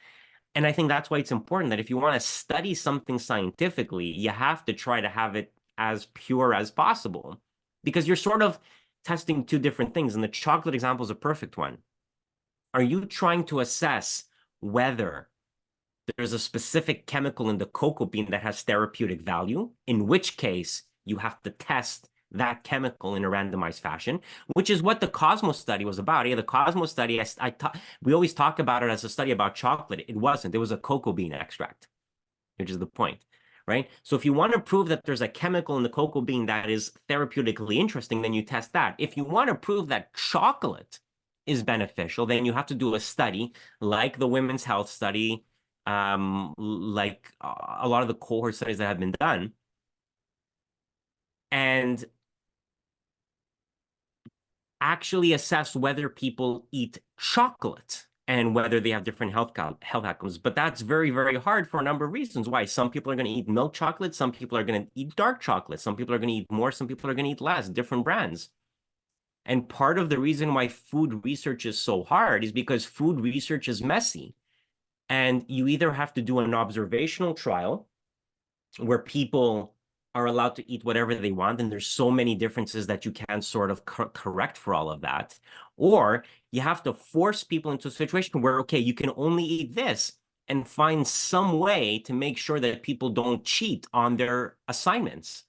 And I think that's why it's important that if you want to study something scientifically, you have to try to have it as pure as possible, because you're sort of testing two different things. And the chocolate example is a perfect one. Are you trying to assess whether there's a specific chemical in the cocoa bean that has therapeutic value, in which case you have to test that chemical in a randomized fashion, which is what the Cosmos study was about. Yeah, the Cosmos study, we always talk about it as a study about chocolate. It wasn't. It was a cocoa bean extract, which is the point, right? So if you want to prove that there's a chemical in the cocoa bean that is therapeutically interesting, then you test that. If you want to prove that chocolate is beneficial, then you have to do a study like the women's health study, like a lot of the cohort studies that have been done, and actually assess whether people eat chocolate and whether they have different health outcomes. But that's very, very hard for a number of reasons. Why? Some people are going to eat milk chocolate. Some people are going to eat dark chocolate. Some people are going to eat more. Some people are going to eat less, different brands. And part of the reason why food research is so hard is because food research is messy. And you either have to do an observational trial where people are allowed to eat whatever they want, and there's so many differences that you can't sort of correct for all of that. Or you have to force people into a situation where, okay, you can only eat this, and find some way to make sure that people don't cheat on their assignments.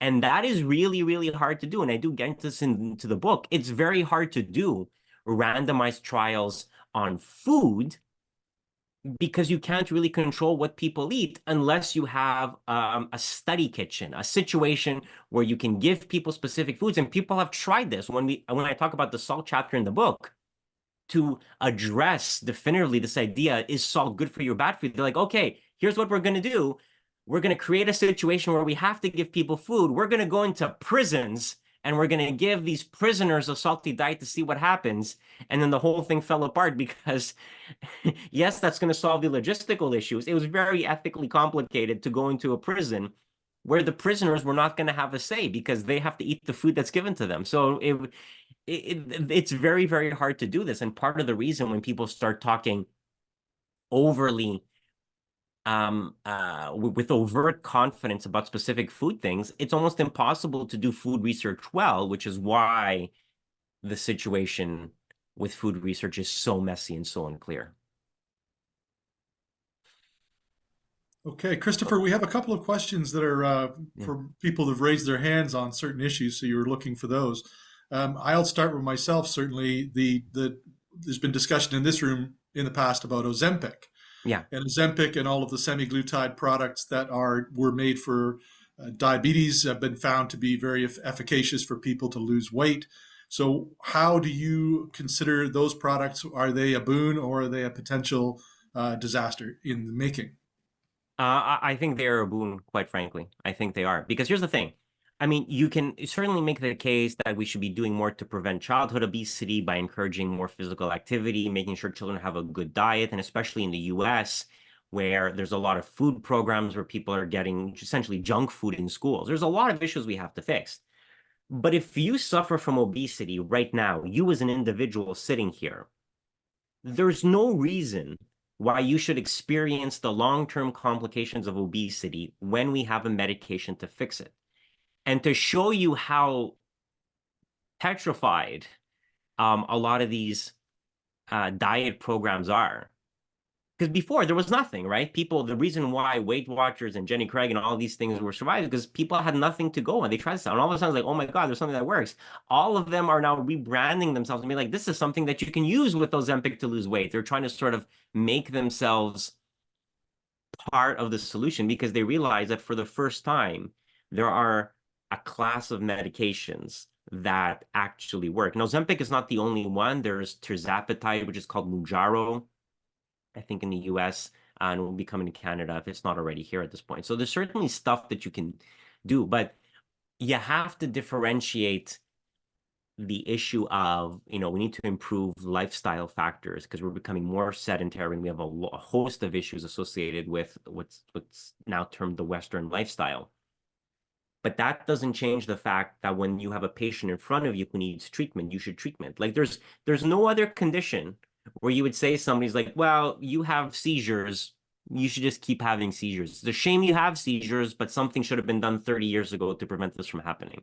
And that is really, really hard to do. And I do get this into the book. It's very hard to do randomized trials on food, because you can't really control what people eat unless you have a study kitchen, a situation where you can give people specific foods. And people have tried this. When I talk about the salt chapter in the book, to address definitively this idea, is salt good for you or bad for you? They're like, okay, here's what we're going to do. We're going to create a situation where we have to give people food. We're going to go into prisons and we're going to give these prisoners a salty diet to see what happens. And then the whole thing fell apart because, yes, that's going to solve the logistical issues. It was very ethically complicated to go into a prison where the prisoners were not going to have a say because they have to eat the food that's given to them. So it's very, very hard to do this. And part of the reason when people start talking overly with overt confidence about specific food things, it's almost impossible to do food research well, which is why the situation with food research is so messy and so unclear. Okay, Christopher, we have a couple of questions that are Yeah. for people who've raised their hands on certain issues, so you were looking for those. I'll start with myself. Certainly, there's been discussion in this room in the past about Ozempic, Yeah. and Ozempic and all of the semi-glutide products that were made for diabetes have been found to be very efficacious for people to lose weight. So, how do you consider those products? Are they a boon or are they a potential disaster in the making? I think they're a boon, quite frankly. I think they are. Because here's the thing. I mean, you can certainly make the case that we should be doing more to prevent childhood obesity by encouraging more physical activity, making sure children have a good diet, and especially in the US, where there's a lot of food programs where people are getting essentially junk food in schools. There's a lot of issues we have to fix. But if you suffer from obesity right now, you as an individual sitting here, there's no reason why you should experience the long-term complications of obesity when we have a medication to fix it. And to show you how petrified a lot of these diet programs are. Because before there was nothing, right? People, the reason why Weight Watchers and Jenny Craig and all these things were surviving because people had nothing to go on. They tried this out, and all of a sudden, it's like, oh my God, there's something that works. All of them are now rebranding themselves and be like, this is something that you can use with Ozempic to lose weight. They're trying to sort of make themselves part of the solution because they realize that for the first time, there are a class of medications that actually work. And Ozempic is not the only one. There's tirzepatide, which is called Mounjaro, I think in the US, and will be coming to Canada if it's not already here at this point. So there's certainly stuff that you can do, but you have to differentiate the issue of, we need to improve lifestyle factors because we're becoming more sedentary and we have a host of issues associated with what's now termed the Western lifestyle. But that doesn't change the fact that when you have a patient in front of you who needs treatment, you should treatment. Like there's no other condition where you would say somebody's like, well, you have seizures, you should just keep having seizures. It's a shame you have seizures, but something should have been done 30 years ago to prevent this from happening.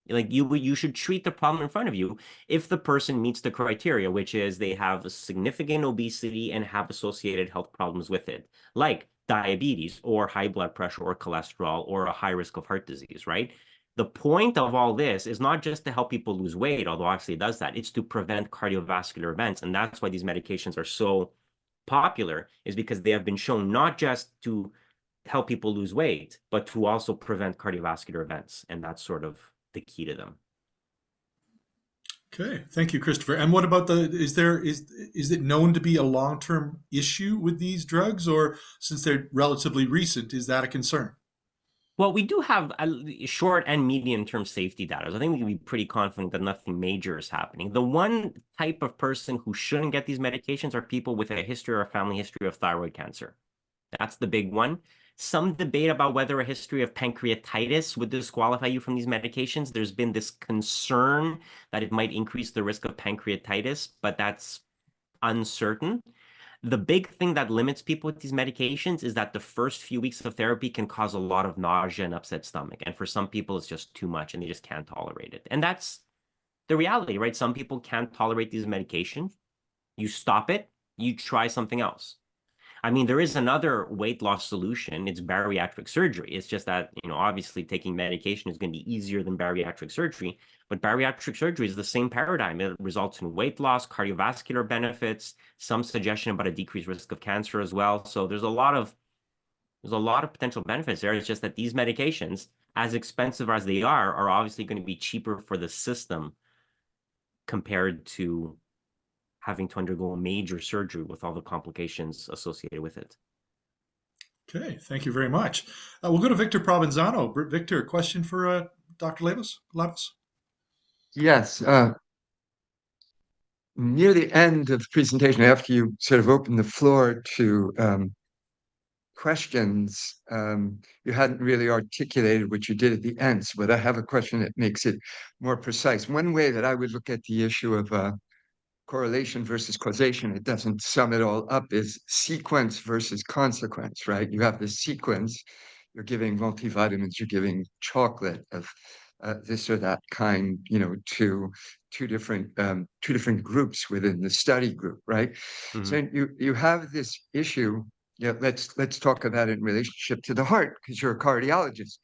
Like you should treat the problem in front of you if the person meets the criteria, which is they have a significant obesity and have associated health problems with it, like diabetes or high blood pressure or cholesterol or a high risk of heart disease, right? The point of all this is not just to help people lose weight, although actually it does that. It's to prevent cardiovascular events. And that's why these medications are so popular, is because they have been shown not just to help people lose weight, but to also prevent cardiovascular events. And that's sort of the key to them. Okay, thank you, Christopher. And what about is it known to be a long-term issue with these drugs, or since they're relatively recent, is that a concern? Well, we do have a short and medium term safety data. So I think we can be pretty confident that nothing major is happening. The one type of person who shouldn't get these medications are people with a history or a family history of thyroid cancer. That's the big one. Some debate about whether a history of pancreatitis would disqualify you from these medications. There's been this concern that it might increase the risk of pancreatitis, but that's uncertain. The big thing that limits people with these medications is that the first few weeks of therapy can cause a lot of nausea and upset stomach. And for some people, it's just too much and they just can't tolerate it. And that's the reality, right? Some people can't tolerate these medications. You stop it, you try something else. I mean, there is another weight loss solution. It's bariatric surgery. It's just that, obviously taking medication is going to be easier than bariatric surgery. But bariatric surgery is the same paradigm. It results in weight loss, cardiovascular benefits, some suggestion about a decreased risk of cancer as well. So there's a lot of potential benefits there. It's just that these medications, as expensive as they are obviously going to be cheaper for the system compared to having to undergo a major surgery with all the complications associated with it. Okay, thank you very much. We'll go to Victor Provenzano. Victor, question for Dr. Labos? Yes, near the end of the presentation, after you sort of opened the floor to questions, you hadn't really articulated what you did at the end. But I have a question that makes it more precise. One way that I would look at the issue of correlation versus causation, it doesn't sum it all up, is sequence versus consequence, right? You have the sequence, you're giving multivitamins, you're giving chocolate of this or that kind, to two different groups within the study group, right? Mhm. So you have this issue Yeah, let's talk about it in relationship to the heart, because you're a cardiologist.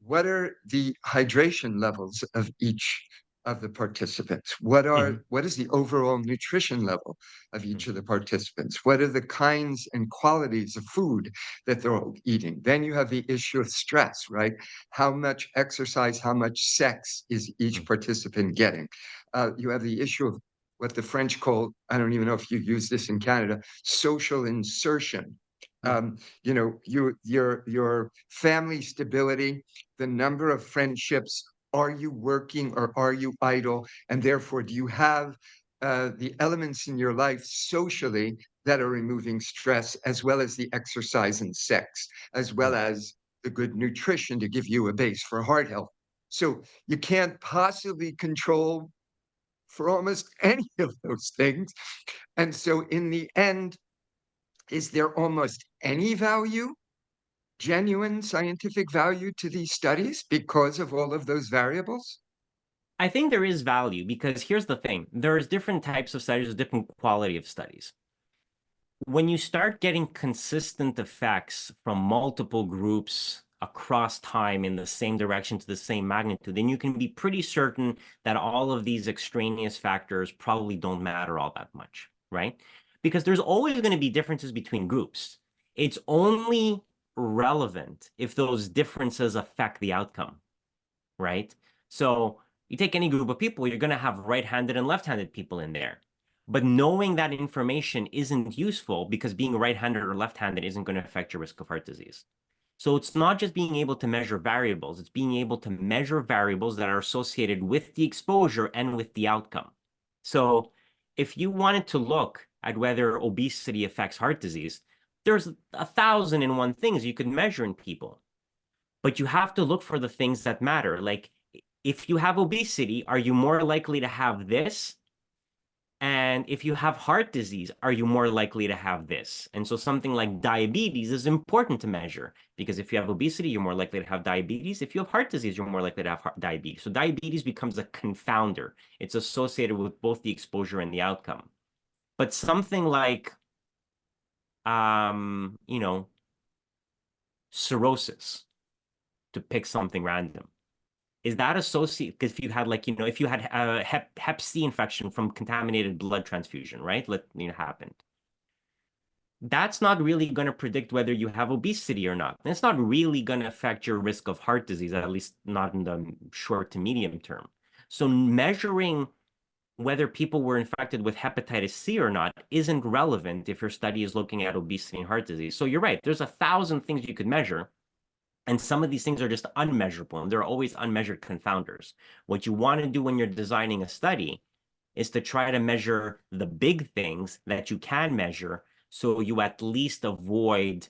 What are the hydration levels of each of the participants? Mhm. What is the overall nutrition level of each Mhm. of the participants? What are the kinds and qualities of food that they're all eating? Then you have the issue of stress, right? How much exercise, how much sex is each Mhm. participant getting? You have the issue of what the French call, I don't even know if you use this in Canada, social insertion. Mhm. Your family stability, the number of friendships. Are you working or are you idle? And therefore, do you have the elements in your life socially that are removing stress, as well as the exercise and sex, as well Mhm. as the good nutrition to give you a base for heart health? So you can't possibly control for almost any of those things. And so, in the end, is there almost any value, genuine scientific value to these studies because of all of those variables? I think there is value because here's the thing. There's different types of studies, different quality of studies. When you start getting consistent effects from multiple groups across time in the same direction to the same magnitude, then you can be pretty certain that all of these extraneous factors probably don't matter all that much, right? Because there's always going to be differences between groups. It's only relevant if those differences affect the outcome, right? So you take any group of people, you're going to have right-handed and left-handed people in there. But knowing that information isn't useful because being right-handed or left-handed isn't going to affect your risk of heart disease. So it's not just being able to measure variables, it's being able to measure variables that are associated with the exposure and with the outcome. So if you wanted to look at whether obesity affects heart disease, there's 1,001 things you could measure in people. But you have to look for the things that matter. Like if you have obesity, are you more likely to have this? And if you have heart disease, are you more likely to have this? And so something like diabetes is important to measure because if you have obesity, you're more likely to have diabetes. If you have heart disease, you're more likely to have diabetes. So diabetes becomes a confounder. It's associated with both the exposure and the outcome. But something like, you know, cirrhosis, to pick something random, is that associated? Because if you had like, if you had a hep C infection from contaminated blood transfusion, right? Happened. That's not really going to predict whether you have obesity or not. And it's not really going to affect your risk of heart disease, at least not in the short to medium term. So measuring whether people were infected with hepatitis C or not isn't relevant if your study is looking at obesity and heart disease. So you're right. There's 1,000 things you could measure. And some of these things are just unmeasurable, and there are always unmeasured confounders. What you want to do when you're designing a study is to try to measure the big things that you can measure so you at least avoid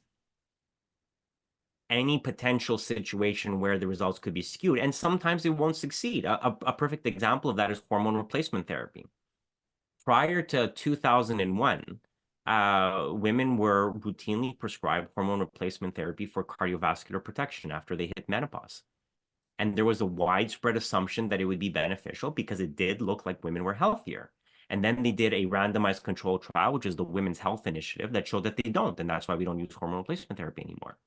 any potential situation where the results could be skewed. And sometimes it won't succeed. A perfect example of that is hormone replacement therapy. Prior to 2001, women were routinely prescribed hormone replacement therapy for cardiovascular protection after they hit menopause. And there was a widespread assumption that it would be beneficial because it did look like women were healthier. And then they did a randomized control trial, which is the Women's Health Initiative, that showed that they don't. And that's why we don't use hormone replacement therapy anymore.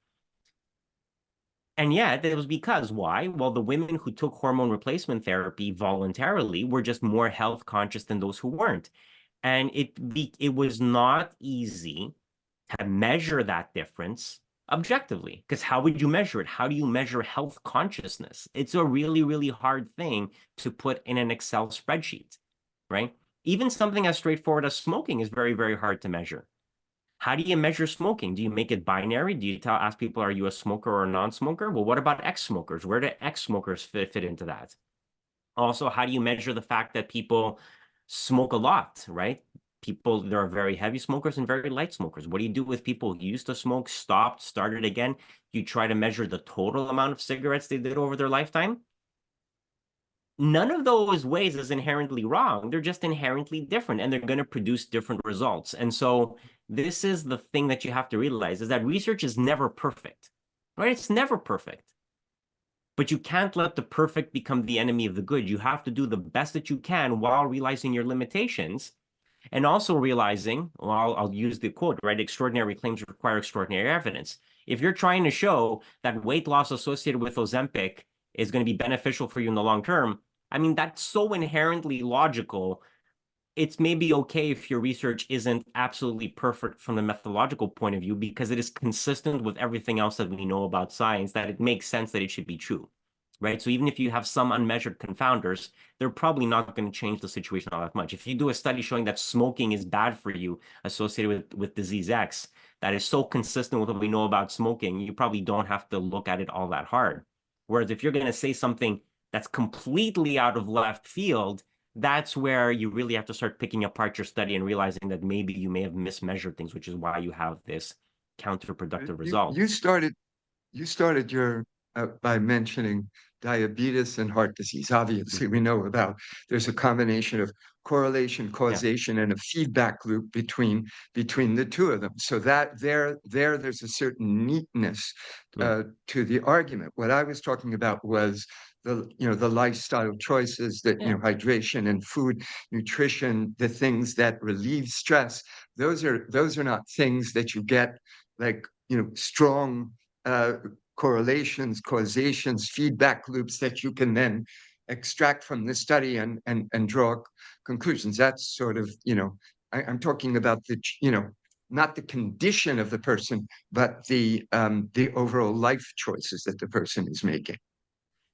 And yet, it was because why? Well, the women who took hormone replacement therapy voluntarily were just more health conscious than those who weren't. And it was not easy to measure that difference objectively. Because how would you measure it? How do you measure health consciousness? It's a really, really hard thing to put in an Excel spreadsheet, right? Even something as straightforward as smoking is very, very hard to measure. How do you measure smoking? Do you make it binary? Do you ask people, are you a smoker or a non-smoker? Well, what about ex-smokers? Where do ex-smokers fit into that? Also, how do you measure the fact that people smoke a lot, right? There are very heavy smokers and very light smokers. What do you do with people who used to smoke, stopped, started again? You try to measure the total amount of cigarettes they did over their lifetime? None of those ways is inherently wrong. They're just inherently different and they're going to produce different results. And so this is the thing that you have to realize is that research is never perfect, right? It's never perfect. But you can't let the perfect become the enemy of the good. You have to do the best that you can while realizing your limitations And also realizing, well, I'll use the quote, right? Extraordinary claims require extraordinary evidence. If you're trying to show that weight loss associated with Ozempic is going to be beneficial for you in the long term, I mean, that's so inherently logical. It's maybe okay if your research isn't absolutely perfect from the methodological point of view, because it is consistent with everything else that we know about science, that it makes sense that it should be true, right? So even if you have some unmeasured confounders, they're probably not going to change the situation all that much. If you do a study showing that smoking is bad for you associated with disease X, that is so consistent with what we know about smoking, you probably don't have to look at it all that hard. Whereas if you're going to say something that's completely out of left field, that's where you really have to start picking apart your study and realizing that maybe you may have mismeasured things, which is why you have this counterproductive You result. you started your by mentioning diabetes and heart disease. Obviously, we know about there's a combination of correlation, causation, and a feedback loop between the two of them. So that there's a certain neatness to the argument. What I was talking about was the lifestyle choices that hydration and food, nutrition, the things that relieve stress. Those are not things that you get like strong correlations, causations, feedback loops that you can then extract from the study and draw conclusions. That's sort of, I'm talking about not the condition of the person, but the overall life choices that the person is making.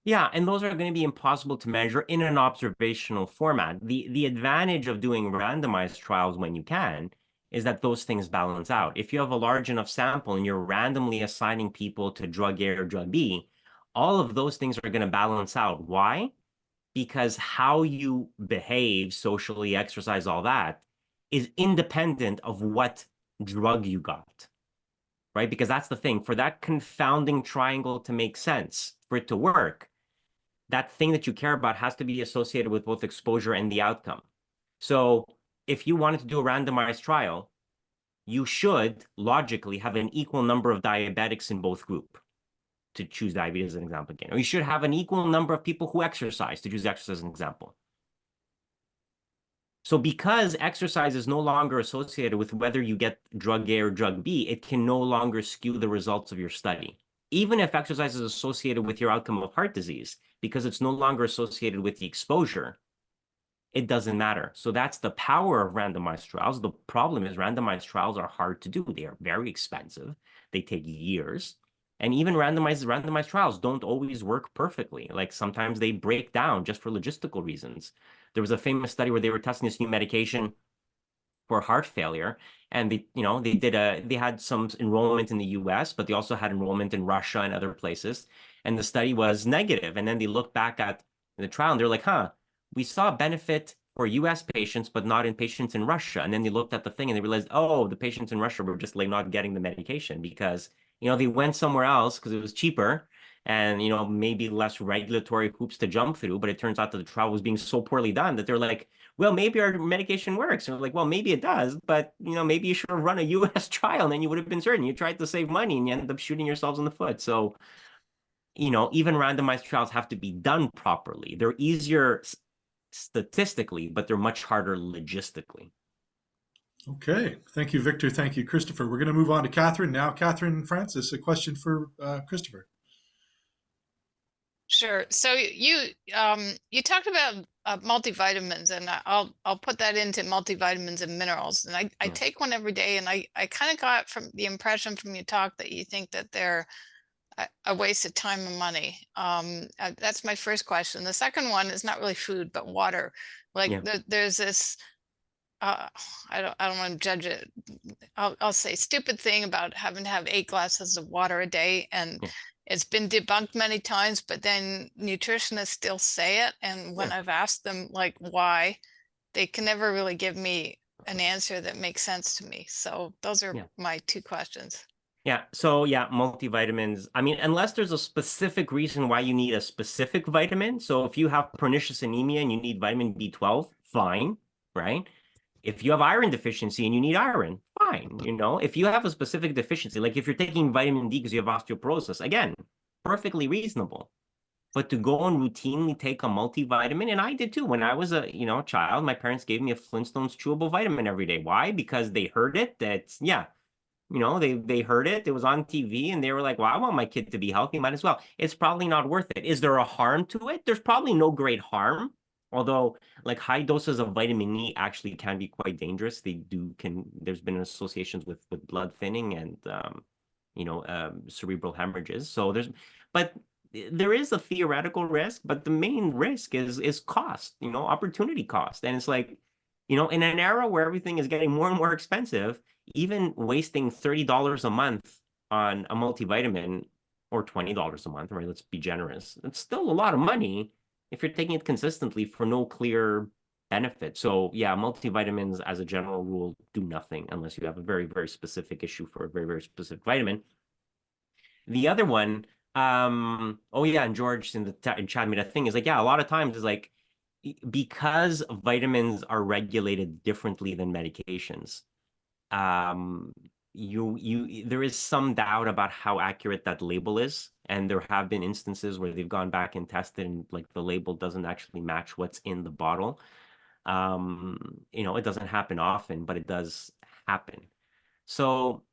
Yeah, and those are going to be impossible to measure in an observational format. The advantage of doing randomized trials when you can is that those things balance out. If you have a large enough sample and you're randomly assigning people to drug A or drug B, all of those things are going to balance out. Why? Because how you behave socially, exercise, all that is independent of what drug you got, right? Because that's the thing. For that confounding triangle to make sense, for it to work, that thing that you care about has to be associated with both exposure and the outcome. So if you wanted to do a randomized trial, you should logically have an equal number of diabetics in both group, to choose diabetes as an example again. Or you should have an equal number of people who exercise, to choose exercise as an example. So because exercise is no longer associated with whether you get drug A or drug B, it can no longer skew the results of your study. Even if exercise is associated with your outcome of heart disease, because it's no longer associated with the exposure, it doesn't matter. So that's the power of randomized trials. The problem is randomized trials are hard to do. They are very expensive. They take years. And even randomized trials don't always work perfectly. Like sometimes they break down just for logistical reasons. There was a famous study where they were testing this new medication for heart failure, and they had some enrollment in the US, but they also had enrollment in Russia and other places, and the study was negative. And then they looked back at the trial and they're like, we saw a benefit for US patients, but not in patients in Russia. And then they looked at the thing and they realized, oh, the patients in Russia were just like not getting the medication because they went somewhere else because it was cheaper and maybe less regulatory hoops to jump through. But it turns out that the trial was being so poorly done that they're like, well, maybe our medication works. And we're like, well, maybe it does, but maybe you should have run a US trial and then you would have been certain. You tried to save money and you ended up shooting yourselves in the foot. So, even randomized trials have to be done properly. They're easier statistically, but they're much harder logistically. Okay. Thank you, Victor. Thank you, Christopher. We're going to move on to Catherine. Now, Catherine Francis, a question for Christopher. Sure. So you talked about multivitamins, and I'll put that into multivitamins and minerals. And I take one every day, and I kind of got from the impression from your talk that you think that they're a waste of time and money. That's my first question. The second one is not really food, but water. Like there's this. I don't want to judge it. I'll say stupid thing about having to have 8 glasses of water a day, and it's been debunked many times, but then nutritionists still say it. And when I've asked them like why, they can never really give me an answer that makes sense to me. So those are my 2 questions. Yeah. So multivitamins. I mean, unless there's a specific reason why you need a specific vitamin. So if you have pernicious anemia and you need vitamin B12, fine, right? If you have iron deficiency and you need iron, fine. If you have a specific deficiency, like if you're taking vitamin D because you have osteoporosis, again, perfectly reasonable. But to go and routinely take a multivitamin, and I did too. When I was a child, my parents gave me a Flintstones chewable vitamin every day. Why? Because they heard it. They heard it. It was on TV, and they were like, "Well, I want my kid to be healthy. Might as well." It's probably not worth it. Is there a harm to it? There's probably no great harm. Although, like high doses of vitamin E actually can be quite dangerous. There's been associations with blood thinning and cerebral hemorrhages. But there is a theoretical risk, but the main risk is cost, opportunity cost. And it's like, in an era where everything is getting more and more expensive, even wasting $30 a month on a multivitamin or $20 a month, right? Let's be generous. It's still a lot of money if you're taking it consistently for no clear benefit. So yeah, multivitamins as a general rule do nothing unless you have a very, very specific issue for a very, very specific vitamin. The other one, oh yeah, and George in chat made a thing is like, yeah, a lot of times is like, because vitamins are regulated differently than medications, there is some doubt about how accurate that label is. And there have been instances where they've gone back and tested and like the label doesn't actually match what's in the bottle. It doesn't happen often, but it does happen. So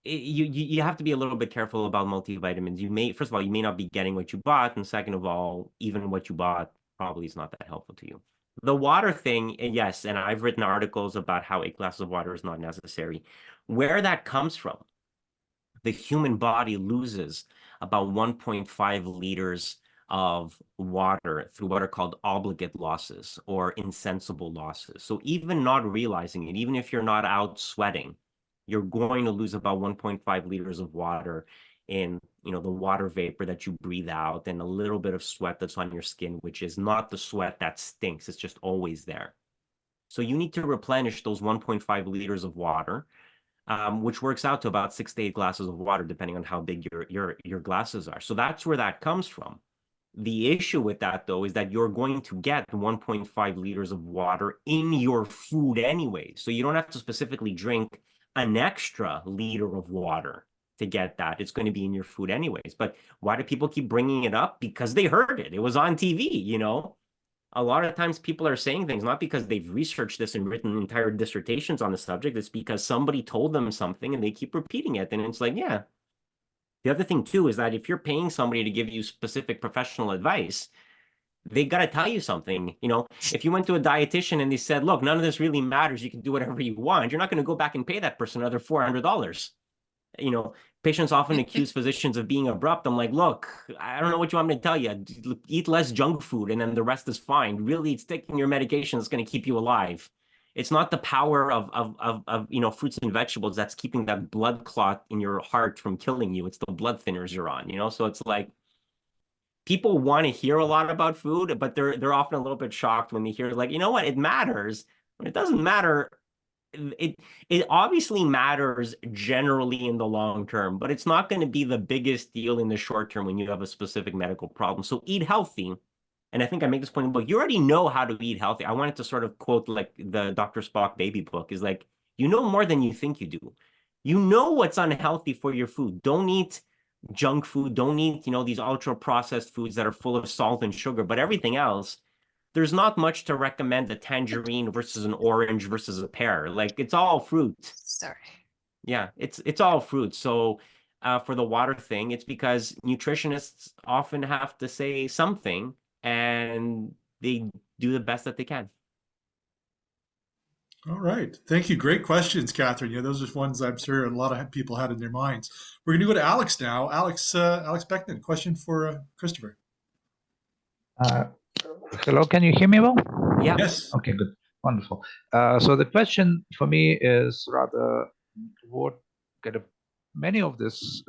you have to be a little bit careful about multivitamins. First of all, you may not be getting what you bought, and second of all, even what you bought probably is not that helpful to you. The water thing, yes, and I've written articles about how 8 glasses of water is not necessary. Where that comes from, the human body loses about 1.5 liters of water through what are called obligate losses or insensible losses. So even not realizing it, even if you're not out sweating, you're going to lose about 1.5 liters of water in the water vapor that you breathe out and a little bit of sweat that's on your skin, which is not the sweat that stinks. It's just always there. So you need to replenish those 1.5 liters of water, which works out to about 6 to 8 glasses of water, depending on how big your glasses are. So that's where that comes from. The issue with that, though, is that you're going to get 1.5 liters of water in your food anyway. So you don't have to specifically drink an extra liter of water to get that. It's going to be in your food anyways. But why do people keep bringing it up? Because they heard it. It was on TV. A lot of times people are saying things not because they've researched this and written entire dissertations on the subject. It's because somebody told them something and they keep repeating it. And it's like, yeah. The other thing too is that if you're paying somebody to give you specific professional advice, they got to tell you something. If you went to a dietitian and they said, look, none of this really matters, you can do whatever you want, you're not going to go back and pay that person another $400. Patients often accuse physicians of being abrupt. I'm like, look, I don't know what you want me to tell you. Eat less junk food and then the rest is fine. Really, it's taking your medication that's going to keep you alive. It's not the power of fruits and vegetables that's keeping that blood clot in your heart from killing you. It's the blood thinners you're on. So it's like people want to hear a lot about food, but they're often a little bit shocked when they hear like, you know what, it matters. But it doesn't matter. It obviously matters generally in the long term, but it's not going to be the biggest deal in the short term when you have a specific medical problem. So eat healthy. And I think I make this point in the book. You already know how to eat healthy. I wanted to sort of quote like the Dr. Spock baby book is like, you know more than you think you do. You know what's unhealthy for your food. Don't eat junk food. Don't eat, these ultra processed foods that are full of salt and sugar, but everything else, there's not much to recommend a tangerine versus an orange versus a pear. Like it's all fruit. Sorry. Yeah, it's all fruit. So for the water thing, it's because nutritionists often have to say something and they do the best that they can. All right. Thank you. Great questions, Catherine. Yeah, those are ones I'm sure a lot of people had in their minds. We're going to go to Alex now. Alex Beckman, question for Christopher. Hello, can you hear me well? Yeah. Yes. Okay, good. Wonderful. So the question for me is rather what kind of many of these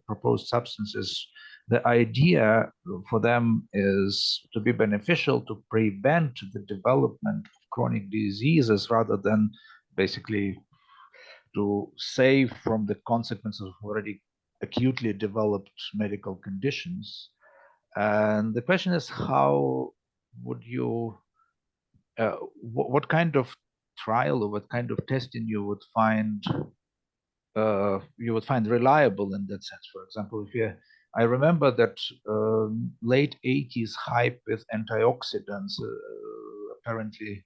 proposed substances, the idea for them is to be beneficial to prevent the development of chronic diseases rather than basically to save from the consequences of already acutely developed medical conditions. And the question is, how would you, what kind of trial or what kind of testing you would find reliable in that sense? For example, if you I remember that late 80s hype with antioxidants apparently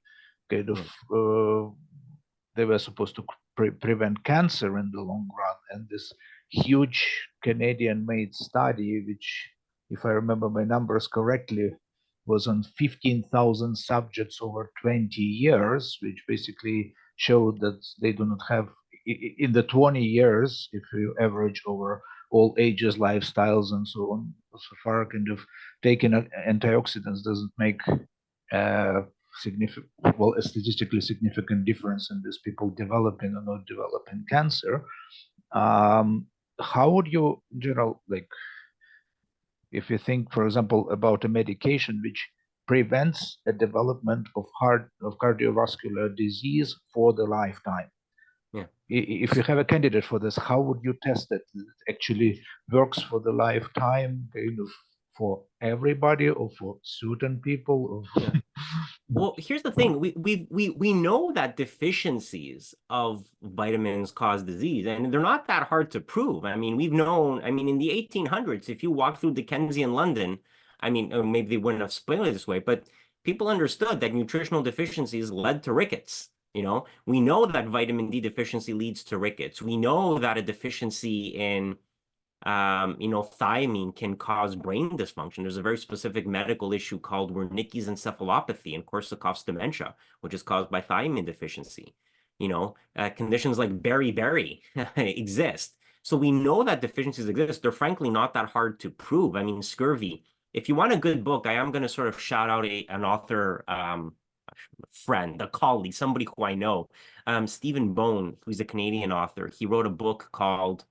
kind of they were supposed to prevent cancer in the long run. And this huge Canadian-made study, which, if I remember my numbers correctly, was on 15,000 subjects over 20 years, which basically showed that they do not have, in the 20 years, if you average over all ages, lifestyles, and so on, so far, kind of taking antioxidants doesn't make significant, well, a statistically significant difference in these people developing or not developing cancer. How would you, in general, like, if you think, for example, about a medication which prevents a development of cardiovascular disease for the lifetime? Yeah. If you have a candidate for this, how would you test that it actually works for the lifetime, kind of for everybody or for certain people? Or... Yeah. Well, here's the thing. We know that deficiencies of vitamins cause disease, and they're not that hard to prove. I mean, we've known, I mean, in the 1800s, if you walk through Dickensian London, I mean, or maybe they wouldn't have explained it this way, but people understood that nutritional deficiencies led to rickets. You know, we know that vitamin D deficiency leads to rickets. We know that a deficiency in thiamine can cause brain dysfunction. There's a very specific medical issue called Wernicke's encephalopathy and Korsakoff's dementia, which is caused by thiamine deficiency. Conditions like beriberi exist. So we know that deficiencies exist. They're frankly not that hard to prove. I mean, scurvy. If you want a good book, I am going to sort of shout out an author, friend, a colleague, somebody who I know, Stephen Bone, who's a Canadian author. He wrote a book called,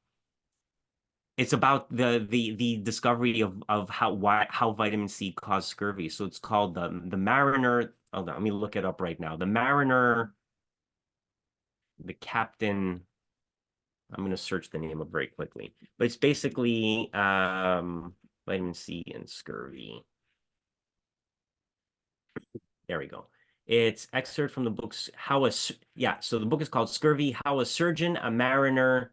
it's about the discovery of how vitamin C caused scurvy. So it's called the Mariner. Hold on, let me look it up right now. The Mariner, the Captain. I'm going to search the name up very quickly, but it's basically vitamin C and scurvy. There we go. It's excerpt from the books. So the book is called Scurvy: How a Surgeon, a Mariner,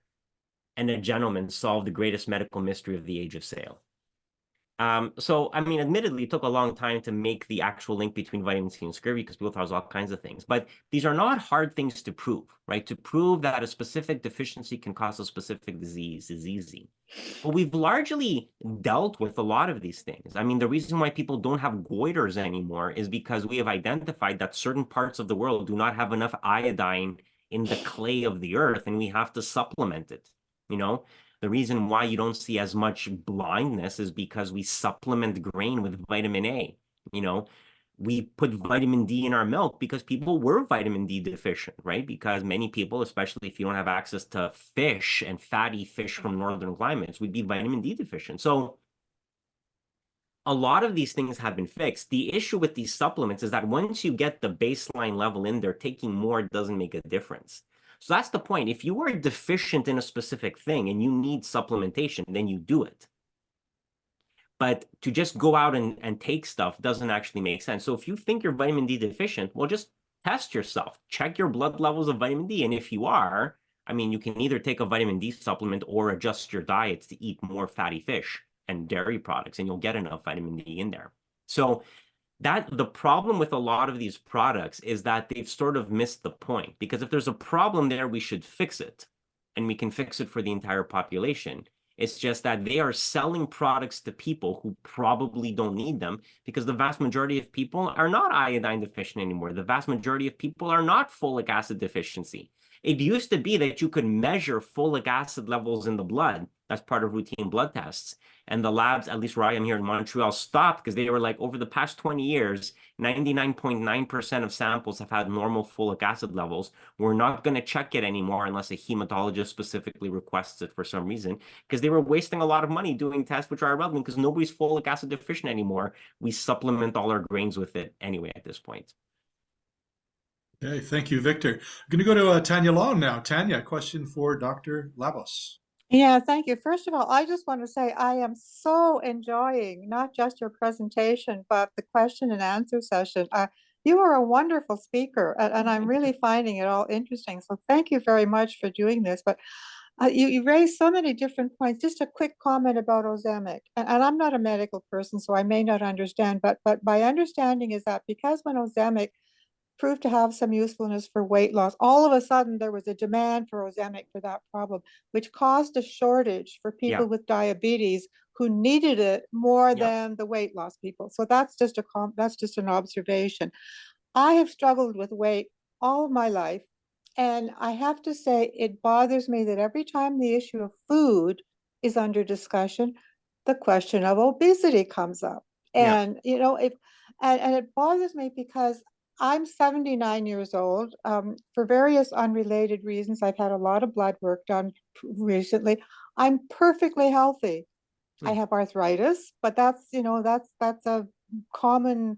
and a Gentleman Solved the Greatest Medical Mystery of the Age of Sail. So, I mean, admittedly, it took a long time to make the actual link between vitamin C and scurvy because people thought it was all kinds of things. But these are not hard things to prove, right? To prove that a specific deficiency can cause a specific disease is easy. But we've largely dealt with a lot of these things. I mean, the reason why people don't have goiters anymore is because we have identified that certain parts of the world do not have enough iodine in the clay of the earth, and we have to supplement it, The reason why you don't see as much blindness is because we supplement grain with vitamin A. We put vitamin D in our milk because people were vitamin D deficient, right? Because many people, especially if you don't have access to fish and fatty fish from northern climates, would be vitamin D deficient. So a lot of these things have been fixed. The issue with these supplements is that once you get the baseline level in there, taking more doesn't make a difference. So that's the point. If you are deficient in a specific thing and you need supplementation, then you do it. But to just go out and take stuff doesn't actually make sense. So if you think you're vitamin D deficient, well, just test yourself. Check your blood levels of vitamin D. And if you are, I mean, you can either take a vitamin D supplement or adjust your diets to eat more fatty fish and dairy products, and you'll get enough vitamin D in there. So the problem with a lot of these products is that they've sort of missed the point, because if there's a problem there, we should fix it, and we can fix it for the entire population. It's just that they are selling products to people who probably don't need them, because the vast majority of people are not iodine deficient anymore. The vast majority of people are not folic acid deficiency. It used to be that you could measure folic acid levels in the blood. That's part of routine blood tests. And the labs, at least where I am here in Montreal, stopped because they were like, over the past 20 years, 99.9% of samples have had normal folic acid levels. We're not going to check it anymore unless a hematologist specifically requests it for some reason, because they were wasting a lot of money doing tests which are irrelevant because nobody's folic acid deficient anymore. We supplement all our grains with it anyway at this point. Okay, thank you, Victor. I'm going to go to Tanya Long now. Tanya, question for Dr. Labos. Yeah, thank you. First of all, I just want to say I am so enjoying not just your presentation, but the question and answer session. You are a wonderful speaker, and I'm really finding it all interesting. So thank you very much for doing this. But You raised so many different points. Just a quick comment about Ozemic, and I'm not a medical person, so I may not understand, but my understanding is that because when Ozemic proved to have some usefulness for weight loss, all of a sudden there was a demand for Ozemic for that problem, which caused a shortage for people with diabetes who needed it more than the weight loss people. So that's just an observation. I have struggled with weight all of my life. And I have to say, it bothers me that every time the issue of food is under discussion, the question of obesity comes up. And, you know, and it bothers me because I'm 79 years old. For various unrelated reasons, I've had a lot of blood work done recently. I'm perfectly healthy. I have arthritis, but that's, you know, that's a common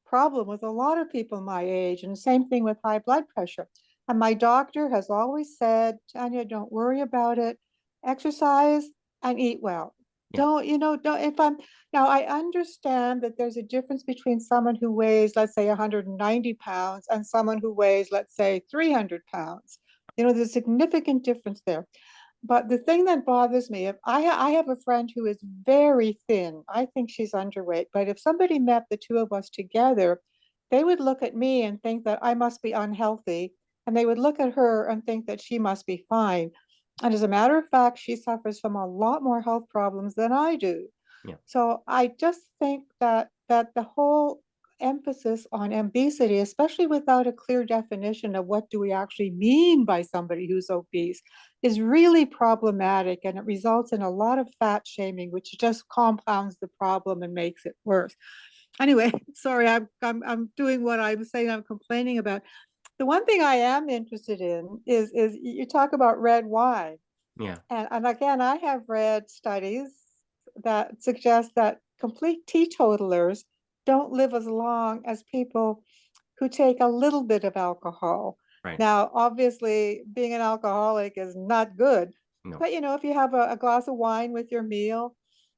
problem with a lot of people my age, and same thing with high blood pressure. And my doctor has always said, Tanya, don't worry about it. Exercise and eat well. Don't, you know, don't, if I'm, now I understand that there's a difference between someone who weighs, let's say, 190 pounds and someone who weighs, let's say, 300 pounds. You know, there's a significant difference there. But the thing that bothers me, if I have a friend who is very thin, I think she's underweight, but if somebody met the two of us together, they would look at me and think that I must be unhealthy, and they would look at her and think that she must be fine. And as a matter of fact, she suffers from a lot more health problems than I do. So I just think that the whole emphasis on obesity, especially without a clear definition of what do we actually mean by somebody who's obese, is really problematic, and it results in a lot of fat shaming, which just compounds the problem and makes it worse. Anyway, sorry, I'm doing what I'm saying I'm complaining about. The one thing I am interested in is you talk about red wine. And again, I have read studies that suggest that complete teetotalers don't live as long as people who take a little bit of alcohol. Now, obviously, being an alcoholic is not good. But, you know, if you have a glass of wine with your meal,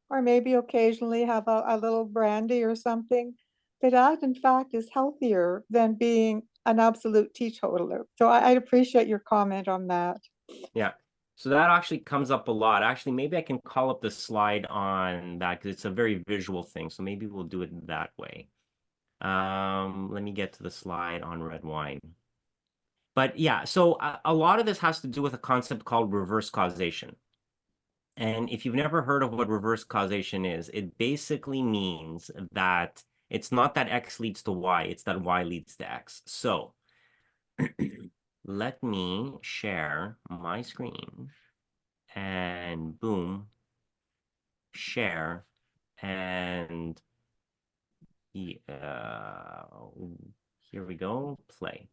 or maybe occasionally have a little brandy or something, that in fact is healthier than being an absolute teetotaler. So I'd appreciate your comment on that. So that actually comes up a lot. Actually, maybe I can call up the slide on that because it's a very visual thing. So maybe we'll do it that way. Let me get to the slide on red wine. But yeah, so a lot of this has to do with a concept called reverse causation. And if you've never heard of what reverse causation is, it basically means that it's not that X leads to Y, it's that Y leads to X. So let me share my screen and boom, share, and here we go, play.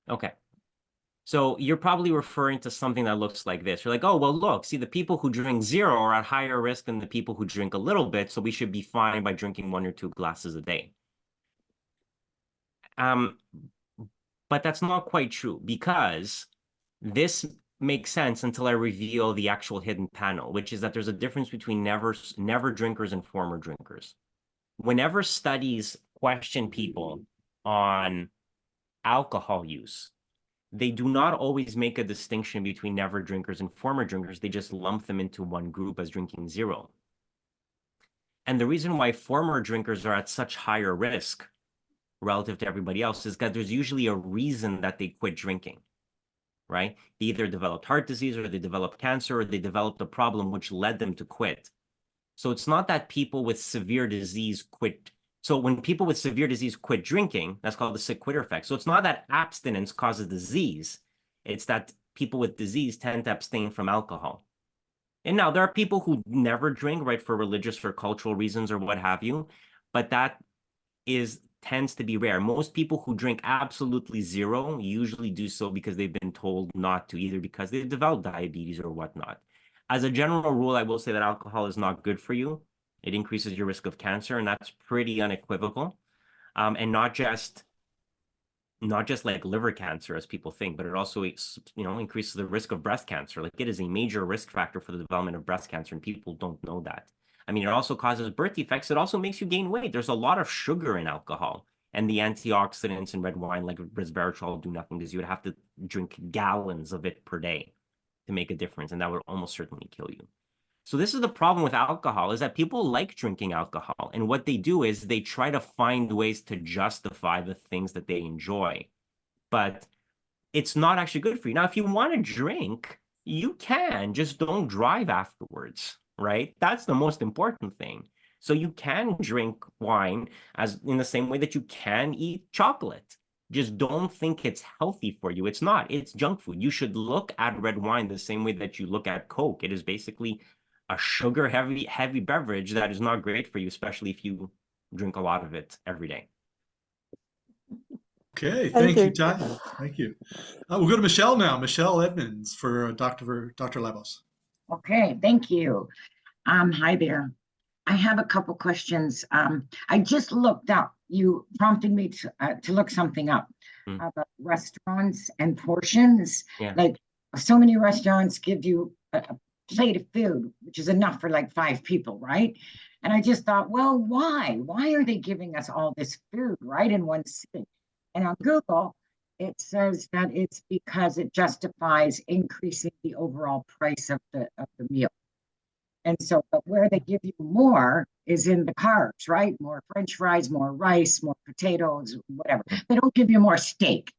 Okay. So you're probably referring to something that looks like this. You're like, oh, well, look, see, the people who drink 0 are at higher risk than the people who drink a little bit, so we should be fine by drinking 1 or 2 glasses a day. But that's not quite true, because this makes sense until I reveal the actual hidden panel, which is that there's a difference between never drinkers and former drinkers. Whenever studies question people on alcohol use, they do not always make a distinction between never drinkers and former drinkers. They just lump them into one group as drinking 0. And the reason why former drinkers are at such higher risk relative to everybody else is that there's usually a reason that they quit drinking, right? They either developed heart disease, or they developed cancer, or they developed a problem which led them to quit. So it's not that people with severe disease quit. So when people with severe disease quit drinking, that's called the sick quitter effect. So it's not that abstinence causes disease. It's that people with disease tend to abstain from alcohol. And now there are people who never drink, right, for religious or cultural reasons or what have you, but that tends to be rare. Most people who drink absolutely 0 usually do so because they've been told not to, either because they've developed diabetes or whatnot. As a general rule, I will say that alcohol is not good for you. It increases your risk of cancer, and that's pretty unequivocal. And not just like liver cancer, as people think, but it also, increases the risk of breast cancer. Like, it is a major risk factor for the development of breast cancer, and people don't know that. I mean, it also causes birth defects. It also makes you gain weight. There's a lot of sugar in alcohol, and the antioxidants in red wine, like resveratrol, do nothing, because you would have to drink gallons of it per day to make a difference, and that would almost certainly kill you. So this is the problem with alcohol, is that people like drinking alcohol. And what they do is they try to find ways to justify the things that they enjoy. But it's not actually good for you. Now, if you want to drink, you can, just don't drive afterwards, right? That's the most important thing. So you can drink wine as in the same way that you can eat chocolate. Just don't think it's healthy for you. It's not. It's junk food. You should look at red wine the same way that you look at Coke. It is basically a sugar heavy beverage that is not great for you, especially if you drink a lot of it every day. Okay, Thank thank you, you. Ty. Thank you. We'll go to Michelle now. Michelle Edmonds for Dr. Labos. Okay, thank you. Hi there. I have a couple questions. I just looked up. You prompted me to look something up about restaurants and portions. Yeah. Like so many restaurants give you a plate of food, which is enough for like 5 people, right? And I just thought, well, why? Why are they giving us all this food right in one sitting? And on Google, it says that it's because it justifies increasing the overall price of the meal. And so, but where they give you more is in the carbs, right? More French fries, more rice, more potatoes, whatever. They don't give you more steak.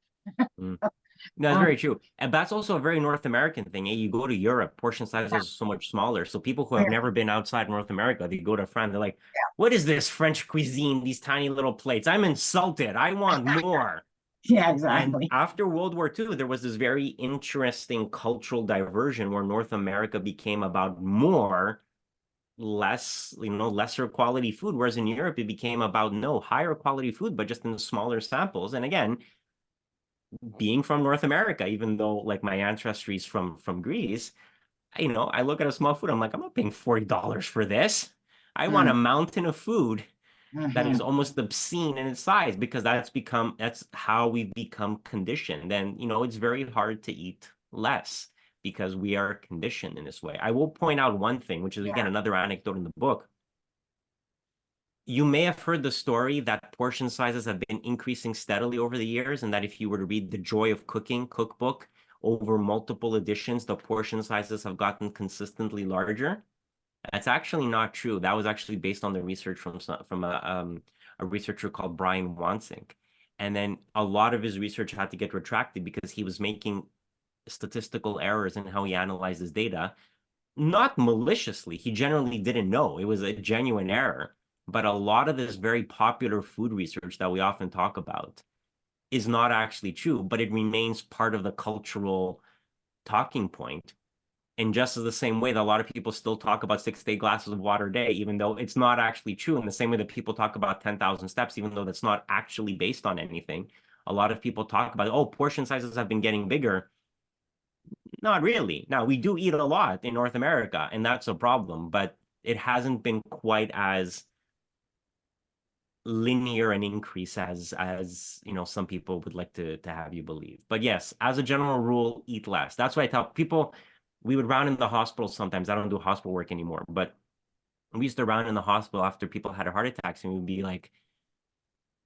That's very true. And that's also a very North American thing. You go to Europe, portion sizes are so much smaller. So people who have never been outside North America, they go to France, they're like, what is this French cuisine, these tiny little plates? I'm insulted. I want more. Yeah, exactly. And after World War II, there was this very interesting cultural diversion where North America became about more, less, lesser quality food. Whereas in Europe, it became about higher quality food, but just in smaller samples. And again, being from North America, even though like my ancestry is from Greece, I look at a small food, I'm like, I'm not paying $40 for this. I want a mountain of food that is almost obscene in its size, because that's how we've become conditioned. And it's very hard to eat less because we are conditioned in this way. I will point out one thing, which is again another anecdote in the book. You may have heard the story that portion sizes have been increasing steadily over the years, and that if you were to read the Joy of Cooking cookbook over multiple editions, the portion sizes have gotten consistently larger. That's actually not true. That was actually based on the research from a researcher called Brian Wansink. And then a lot of his research had to get retracted because he was making statistical errors in how he analyzed his data. Not maliciously. He generally didn't know. It was a genuine error. But a lot of this very popular food research that we often talk about is not actually true, but it remains part of the cultural talking point. And just as the same way that a lot of people still talk about 6 to 8 glasses of water a day, even though it's not actually true, in the same way that people talk about 10,000 steps, even though that's not actually based on anything. A lot of people talk about, portion sizes have been getting bigger. Not really. Now, we do eat a lot in North America, and that's a problem, but it hasn't been quite as linear an increase as some people would like to have you believe. But yes, as a general rule, eat less. That's why I tell people, we would round in the hospital sometimes. I don't do hospital work anymore, but we used to round in the hospital after people had heart attacks, and we'd be like,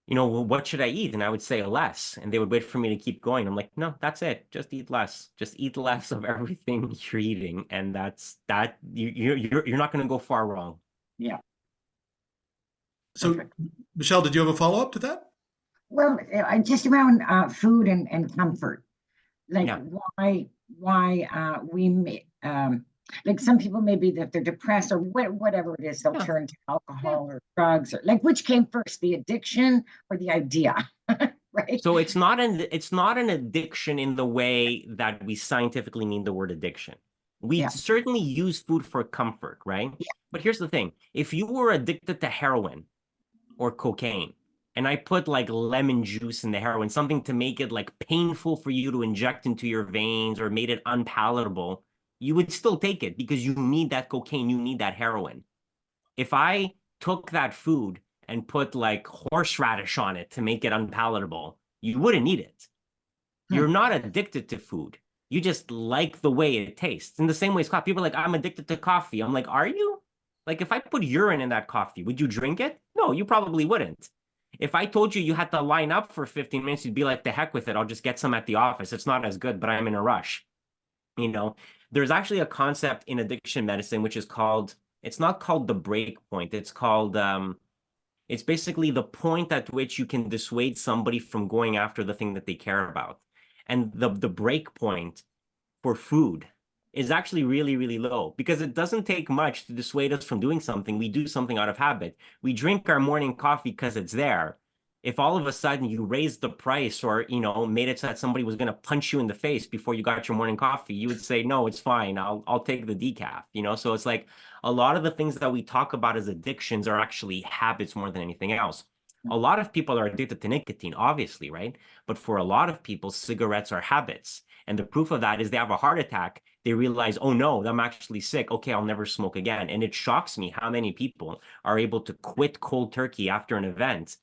well, what should I eat? And I would say less, and they would wait for me to keep going. I'm like, no, that's it. Just eat less. Just eat less of everything you're eating, and that's that. You're not going to go far wrong. Yeah. So, Perfect. Michelle, did you have a follow-up to that? Well, just around food and comfort, like why we may like some people maybe that they're depressed or whatever it is, they'll turn to alcohol or drugs, or like which came first, the addiction or the idea, right? So it's not an addiction in the way that we scientifically mean the word addiction. We certainly use food for comfort, right? Yeah. But here's the thing: if you were addicted to heroin or cocaine, and I put like lemon juice in the heroin, something to make it like painful for you to inject into your veins or made it unpalatable, you would still take it because you need that cocaine, you need that heroin. If I took that food and put like horseradish on it to make it unpalatable, you wouldn't eat it. You're not addicted to food. You just like the way it tastes. In the same way as coffee, people are like, I'm addicted to coffee. I'm like, are you? Like, if I put urine in that coffee, would you drink it? No, you probably wouldn't. If I told you you had to line up for 15 minutes, you'd be like, the heck with it. I'll just get some at the office. It's not as good, but I'm in a rush. You know, there's actually a concept in addiction medicine which is called, it's not called the break point. It's called it's basically the point at which you can dissuade somebody from going after the thing that they care about. And the break point for food is actually really, really low, because it doesn't take much to dissuade us from doing something. We do something out of habit. We drink our morning coffee because it's there. If all of a sudden you raised the price, or, you know, made it so that somebody was going to punch you in the face before you got your morning coffee, you would say, no, it's fine. I'll take the decaf, you know? So it's like a lot of the things that we talk about as addictions are actually habits more than anything else. A lot of people are addicted to nicotine, obviously, right? But for a lot of people, cigarettes are habits. And the proof of that is they have a heart attack. They realize, oh no, I'm actually sick. Okay, I'll never smoke again. And it shocks me how many people are able to quit cold turkey after an event,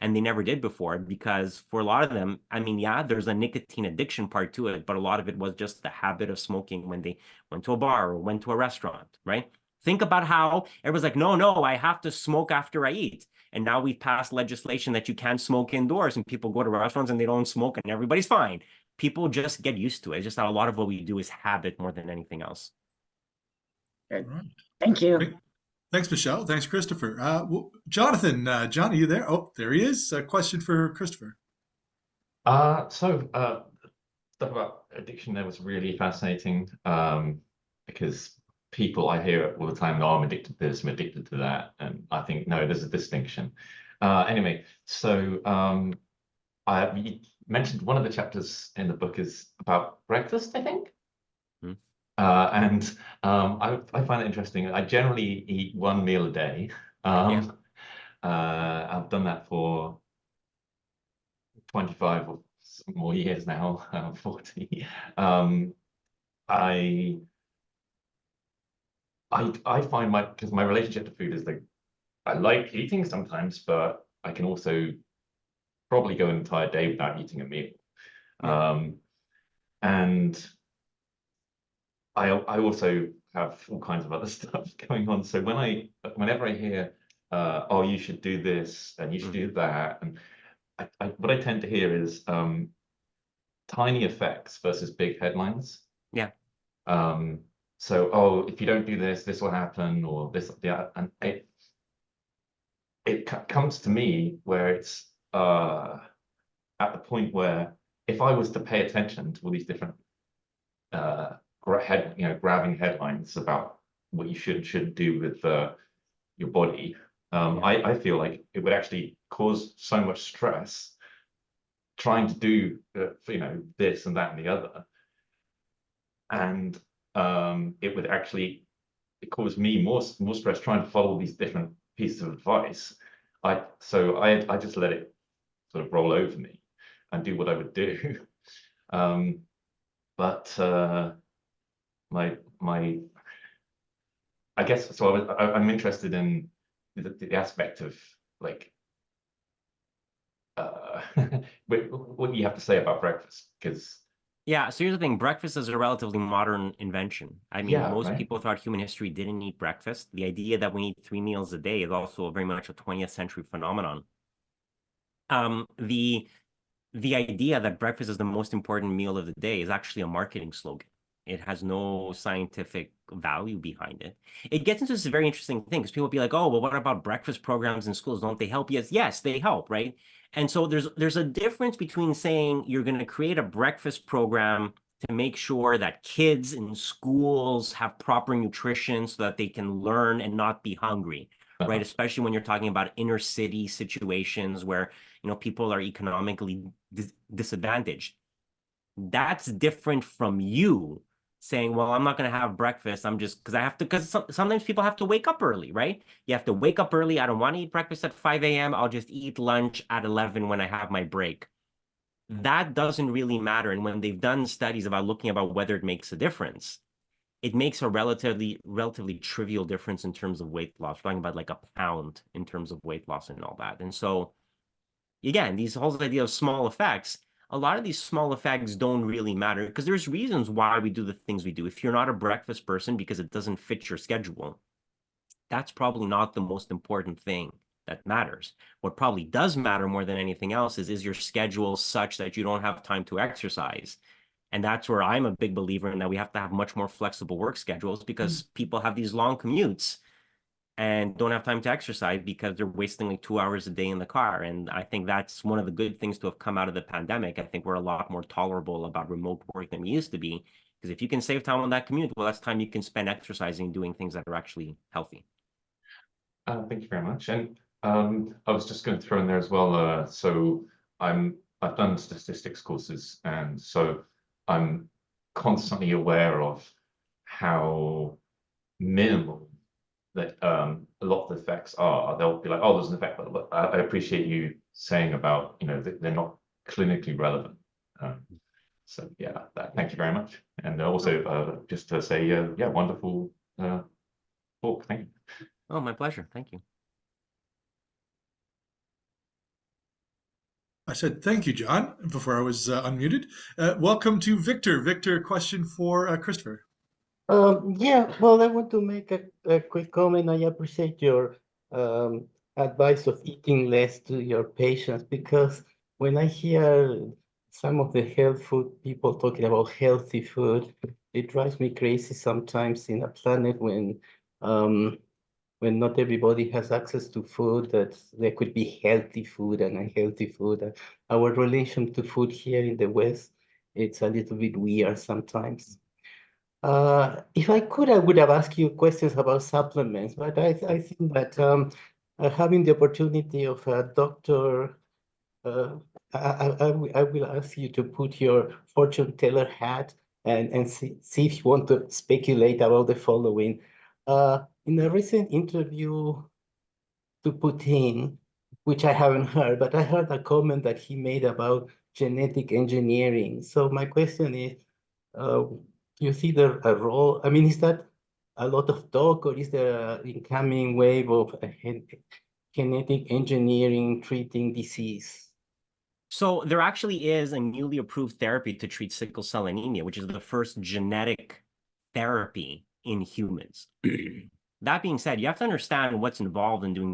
and they never did before, because for a lot of them, I mean, yeah, there's a nicotine addiction part to it, but a lot of it was just the habit of smoking when they went to a bar or went to a restaurant, right? Think about how everyone's like, no, no, I have to smoke after I eat. And now we've passed legislation that you can't smoke indoors, and people go to restaurants and they don't smoke and everybody's fine. People just get used to it. It's just that a lot of what we do is habit more than anything else. Good. All right. Thank you. Great. Thanks, Michelle. Thanks, Christopher. Jonathan, John, are you there? Oh, there he is. A question for Christopher. Stuff about addiction there was really fascinating, because people, I hear all the time, oh, I'm addicted to this, I'm addicted to that. And I think, no, there's a distinction. Anyway, so you mentioned one of the chapters in the book is about breakfast, I think. And I find it interesting. I generally eat one meal a day. I've done that for 25 or more years now, 40. I find because my relationship to food is like, I like eating sometimes, but I can also probably go an entire day without eating a meal. And I also have all kinds of other stuff going on. So whenever I hear, oh, you should do this and you should do that, and what I tend to hear is tiny effects versus big headlines. Yeah. So, oh, if you don't do this, this will happen, or this, yeah, and it comes to me where it's at the point where if I was to pay attention to all these different grabbing headlines about what you should and shouldn't do with your body, I feel like it would actually cause so much stress trying to do this and that and the other, and it would actually cause me more stress trying to follow these different pieces of advice. I just let it sort of roll over me and do what I would do. But I guess so. I'm interested in the aspect of like what you have to say about breakfast, because Yeah, so here's the thing. Breakfast is a relatively modern invention. I mean, most people throughout human history didn't eat breakfast. The idea that we eat 3 meals a day is also very much a 20th century phenomenon. The idea that breakfast is the most important meal of the day is actually a marketing slogan. It has no scientific value behind it. It gets into this very interesting thing, because people be like, oh, well, what about breakfast programs in schools? Don't they help? Yes, they help, right? And so there's a difference between saying you're going to create a breakfast program to make sure that kids in schools have proper nutrition so that they can learn and not be hungry, right? Especially when you're talking about inner city situations where, people are economically disadvantaged. That's different from you saying, well, I'm not going to have breakfast. I'm just, because sometimes people have to wake up early, right? You have to wake up early. I don't want to eat breakfast at 5 a.m. I'll just eat lunch at 11 when I have my break. That doesn't really matter. And when they've done studies about whether it makes a difference, it makes a relatively trivial difference in terms of weight loss. We're talking about like a pound in terms of weight loss and all that. And so, again, these whole idea of small effects, a lot of these small effects don't really matter, because there's reasons why we do the things we do. If you're not a breakfast person because it doesn't fit your schedule, that's probably not the most important thing that matters. What probably does matter more than anything else is your schedule such that you don't have time to exercise? And that's where I'm a big believer in that we have to have much more flexible work schedules, because people have these long commutes and don't have time to exercise because they're wasting like 2 hours a day in the car. And I think that's one of the good things to have come out of the pandemic. I think we're a lot more tolerable about remote work than we used to be, because if you can save time on that commute, well, that's time you can spend exercising, doing things that are actually healthy. Thank you very much. And I was just going to throw in there as well. So I've done statistics courses, and so I'm constantly aware of how minimal that a lot of the effects are. They'll be like, oh, there's an effect, but I appreciate you saying about, they're not clinically relevant. So yeah, thank you very much. And also just to say, yeah, wonderful talk. Thank you. Oh, my pleasure. Thank you. I said thank you, John, before I was unmuted. Welcome to Victor. Victor, question for Christopher. Yeah, well, I want to make a quick comment. I appreciate your advice of eating less to your patients, because when I hear some of the health food people talking about healthy food, it drives me crazy sometimes in a planet when not everybody has access to food, that there could be healthy food and unhealthy food. Our relation to food here in the West, it's a little bit weird sometimes. If I could, I would have asked you questions about supplements, but I think that having the opportunity of a doctor, I will ask you to put your fortune teller hat and see if you want to speculate about the following. In a recent interview to Putin, which I haven't heard, but I heard a comment that he made about genetic engineering. So my question is, you see a role? I mean, is that a lot of talk, or is there an incoming wave of genetic engineering treating disease? So there actually is a newly approved therapy to treat sickle cell anemia, which is the first genetic therapy in humans. That being said, you have to understand what's involved in doing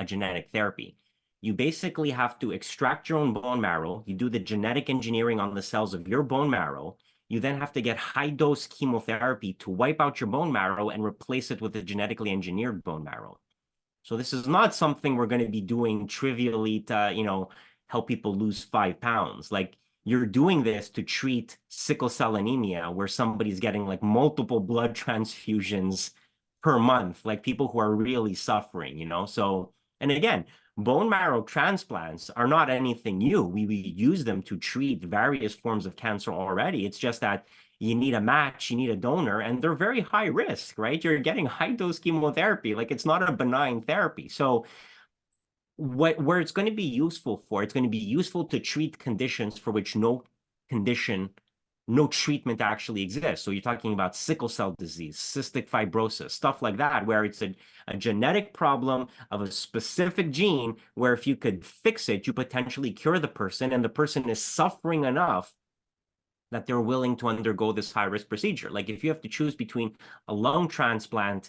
a genetic therapy. You basically have to extract your own bone marrow. You do the genetic engineering on the cells of your bone marrow. You then have to get high-dose chemotherapy to wipe out your bone marrow and replace it with a genetically engineered bone marrow. So this is not something we're going to be doing trivially to, help people lose 5 pounds. Like, you're doing this to treat sickle cell anemia, where somebody's getting like multiple blood transfusions per month, like people who are really suffering. So, and again, bone marrow transplants are not anything new. We use them to treat various forms of cancer already. It's just that you need a match, you need a donor, and they're very high risk, right? You're getting high dose chemotherapy. Like, it's not a benign therapy. So where it's going to be useful for, it's going to be useful to treat conditions for which no treatment actually exists. So you're talking about sickle cell disease, cystic fibrosis, stuff like that, where it's a genetic problem of a specific gene, where if you could fix it, you potentially cure the person, and the person is suffering enough that they're willing to undergo this high-risk procedure. Like, if you have to choose between a lung transplant,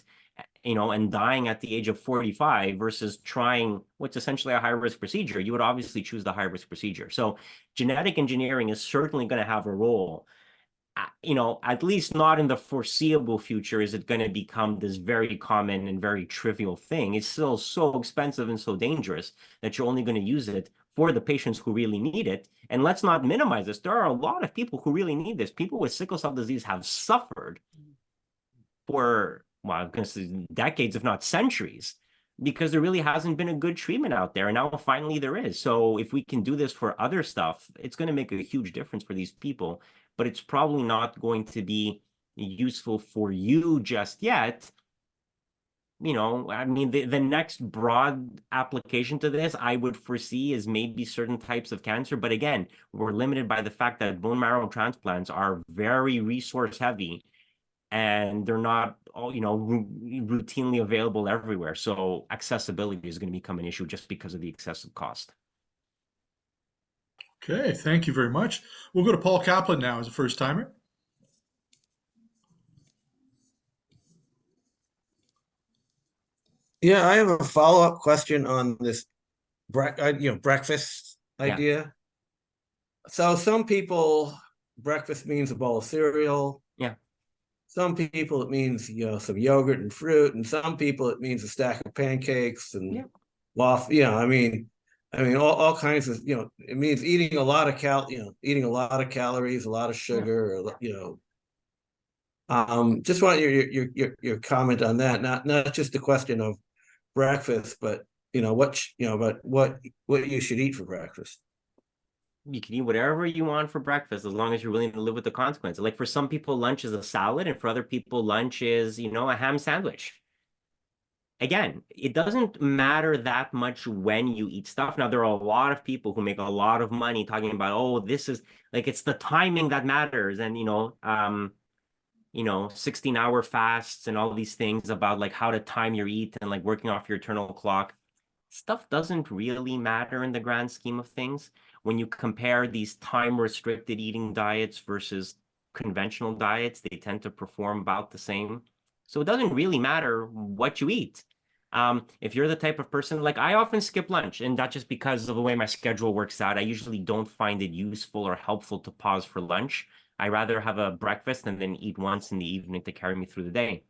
and dying at the age of 45 versus trying what's essentially a high-risk procedure, you would obviously choose the high-risk procedure. So genetic engineering is certainly going to have a role. At least not in the foreseeable future is it going to become this very common and very trivial thing. It's still so expensive and so dangerous that you're only going to use it for the patients who really need it. And let's not minimize this. There are a lot of people who really need this. People with sickle cell disease have suffered for, well, I'm going to say decades, if not centuries, because there really hasn't been a good treatment out there. And now finally there is. So if we can do this for other stuff, it's going to make a huge difference for these people, but it's probably not going to be useful for you just yet. I mean, the next broad application to this I would foresee is maybe certain types of cancer. But again, we're limited by the fact that bone marrow transplants are very resource heavy, and they're not all, routinely available everywhere. So accessibility is going to become an issue just because of the excessive cost. Okay, thank you very much. We'll go to Paul Kaplan now as a first timer. Yeah, I have a follow-up question on this breakfast idea. So some people breakfast means a bowl of cereal. Yeah. Some people it means, some yogurt and fruit, and some people it means a stack of pancakes and Yeah. waffle. I mean, all kinds of, it means eating a lot of eating a lot of calories, a lot of sugar, just want your comment on that. Not just a question of breakfast, but what you should eat for breakfast. You can eat whatever you want for breakfast as long as you're willing to live with the consequences. Like for some people, lunch is a salad, and for other people, lunch is, a ham sandwich. Again, it doesn't matter that much when you eat stuff. Now, there are a lot of people who make a lot of money talking about, oh, this is like it's the timing that matters, and 16-hour fasts and all these things about like how to time your eat and like working off your eternal clock. Stuff doesn't really matter in the grand scheme of things. When you compare these time-restricted eating diets versus conventional diets, they tend to perform about the same. So it doesn't really matter what you eat. If you're the type of person, like I often skip lunch, and not just because of the way my schedule works out. I usually don't find it useful or helpful to pause for lunch. I rather have a breakfast and then eat once in the evening to carry me through the day.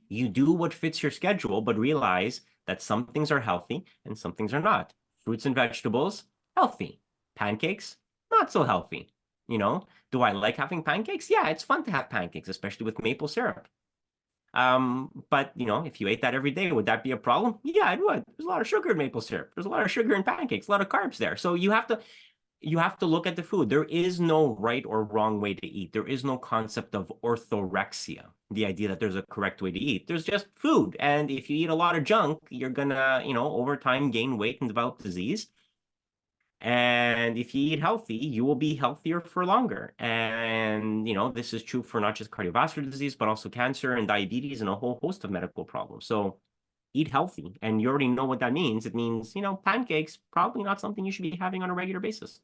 You do what fits your schedule, but realize that some things are healthy and some things are not. Fruits and vegetables, healthy. Pancakes, not so healthy. Do I like having pancakes? Yeah, it's fun to have pancakes, especially with maple syrup. But if you ate that every day, would that be a problem? Yeah, it would. There's a lot of sugar in maple syrup. There's a lot of sugar in pancakes, a lot of carbs there. So you have to look at the food. There is no right or wrong way to eat. There is no concept of orthorexia, the idea that there's a correct way to eat. There's just food. And if you eat a lot of junk, you're gonna, over time gain weight and develop disease. And if you eat healthy, you will be healthier for longer. And, this is true for not just cardiovascular disease, but also cancer and diabetes and a whole host of medical problems. So eat healthy. And you already know what that means. It means, pancakes, probably not something you should be having on a regular basis.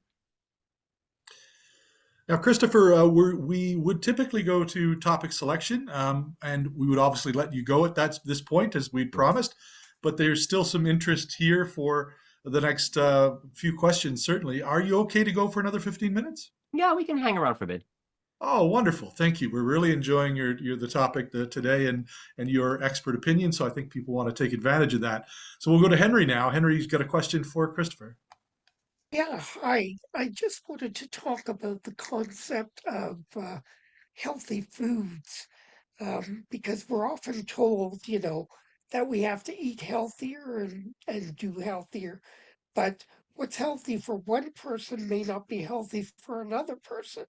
Now, Christopher, we would typically go to topic selection, and we would obviously let you go at this point as we promised, but there's still some interest here for the next few questions, certainly. Are you okay to go for another 15 minutes? Yeah, we can hang around for a bit. Oh, wonderful. Thank you. We're really enjoying the topic today and your expert opinion, so I think people want to take advantage of that. So we'll go to Henry now. Henry's got a question for Christopher. Yeah, hi. I just wanted to talk about the concept of healthy foods, because we're often told, that we have to eat healthier and do healthier. But what's healthy for one person may not be healthy for another person.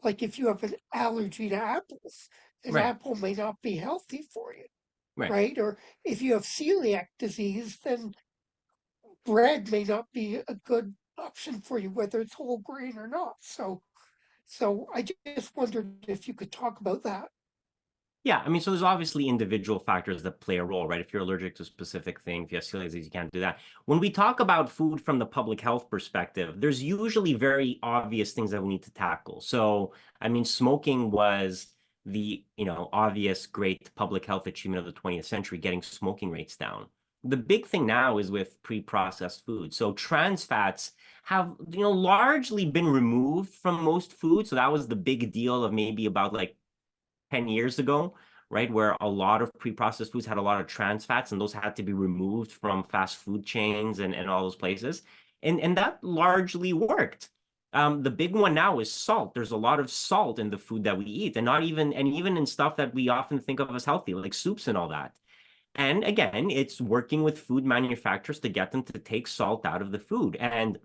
Like if you have an allergy to apples, an Right. apple may not be healthy for you, Right. right? Or if you have celiac disease, then bread may not be a good option for you, whether it's whole grain or not. So I just wondered if you could talk about that. Yeah, I mean, so there's obviously individual factors that play a role, right? If you're allergic to a specific thing, if you have celiac disease, you can't do that. When we talk about food from the public health perspective, there's usually very obvious things that we need to tackle. So, I mean, smoking was the, obvious great public health achievement of the 20th century, getting smoking rates down. The big thing now is with pre-processed food. So trans fats have, largely been removed from most foods. So that was the big deal of maybe about like 10 years ago, right? Where a lot of pre-processed foods had a lot of trans fats, and those had to be removed from fast food chains and all those places. And that largely worked. The big one now is salt. There's a lot of salt in the food that we eat, and even in stuff that we often think of as healthy, like soups and all that. And again, it's working with food manufacturers to get them to take salt out of the food. And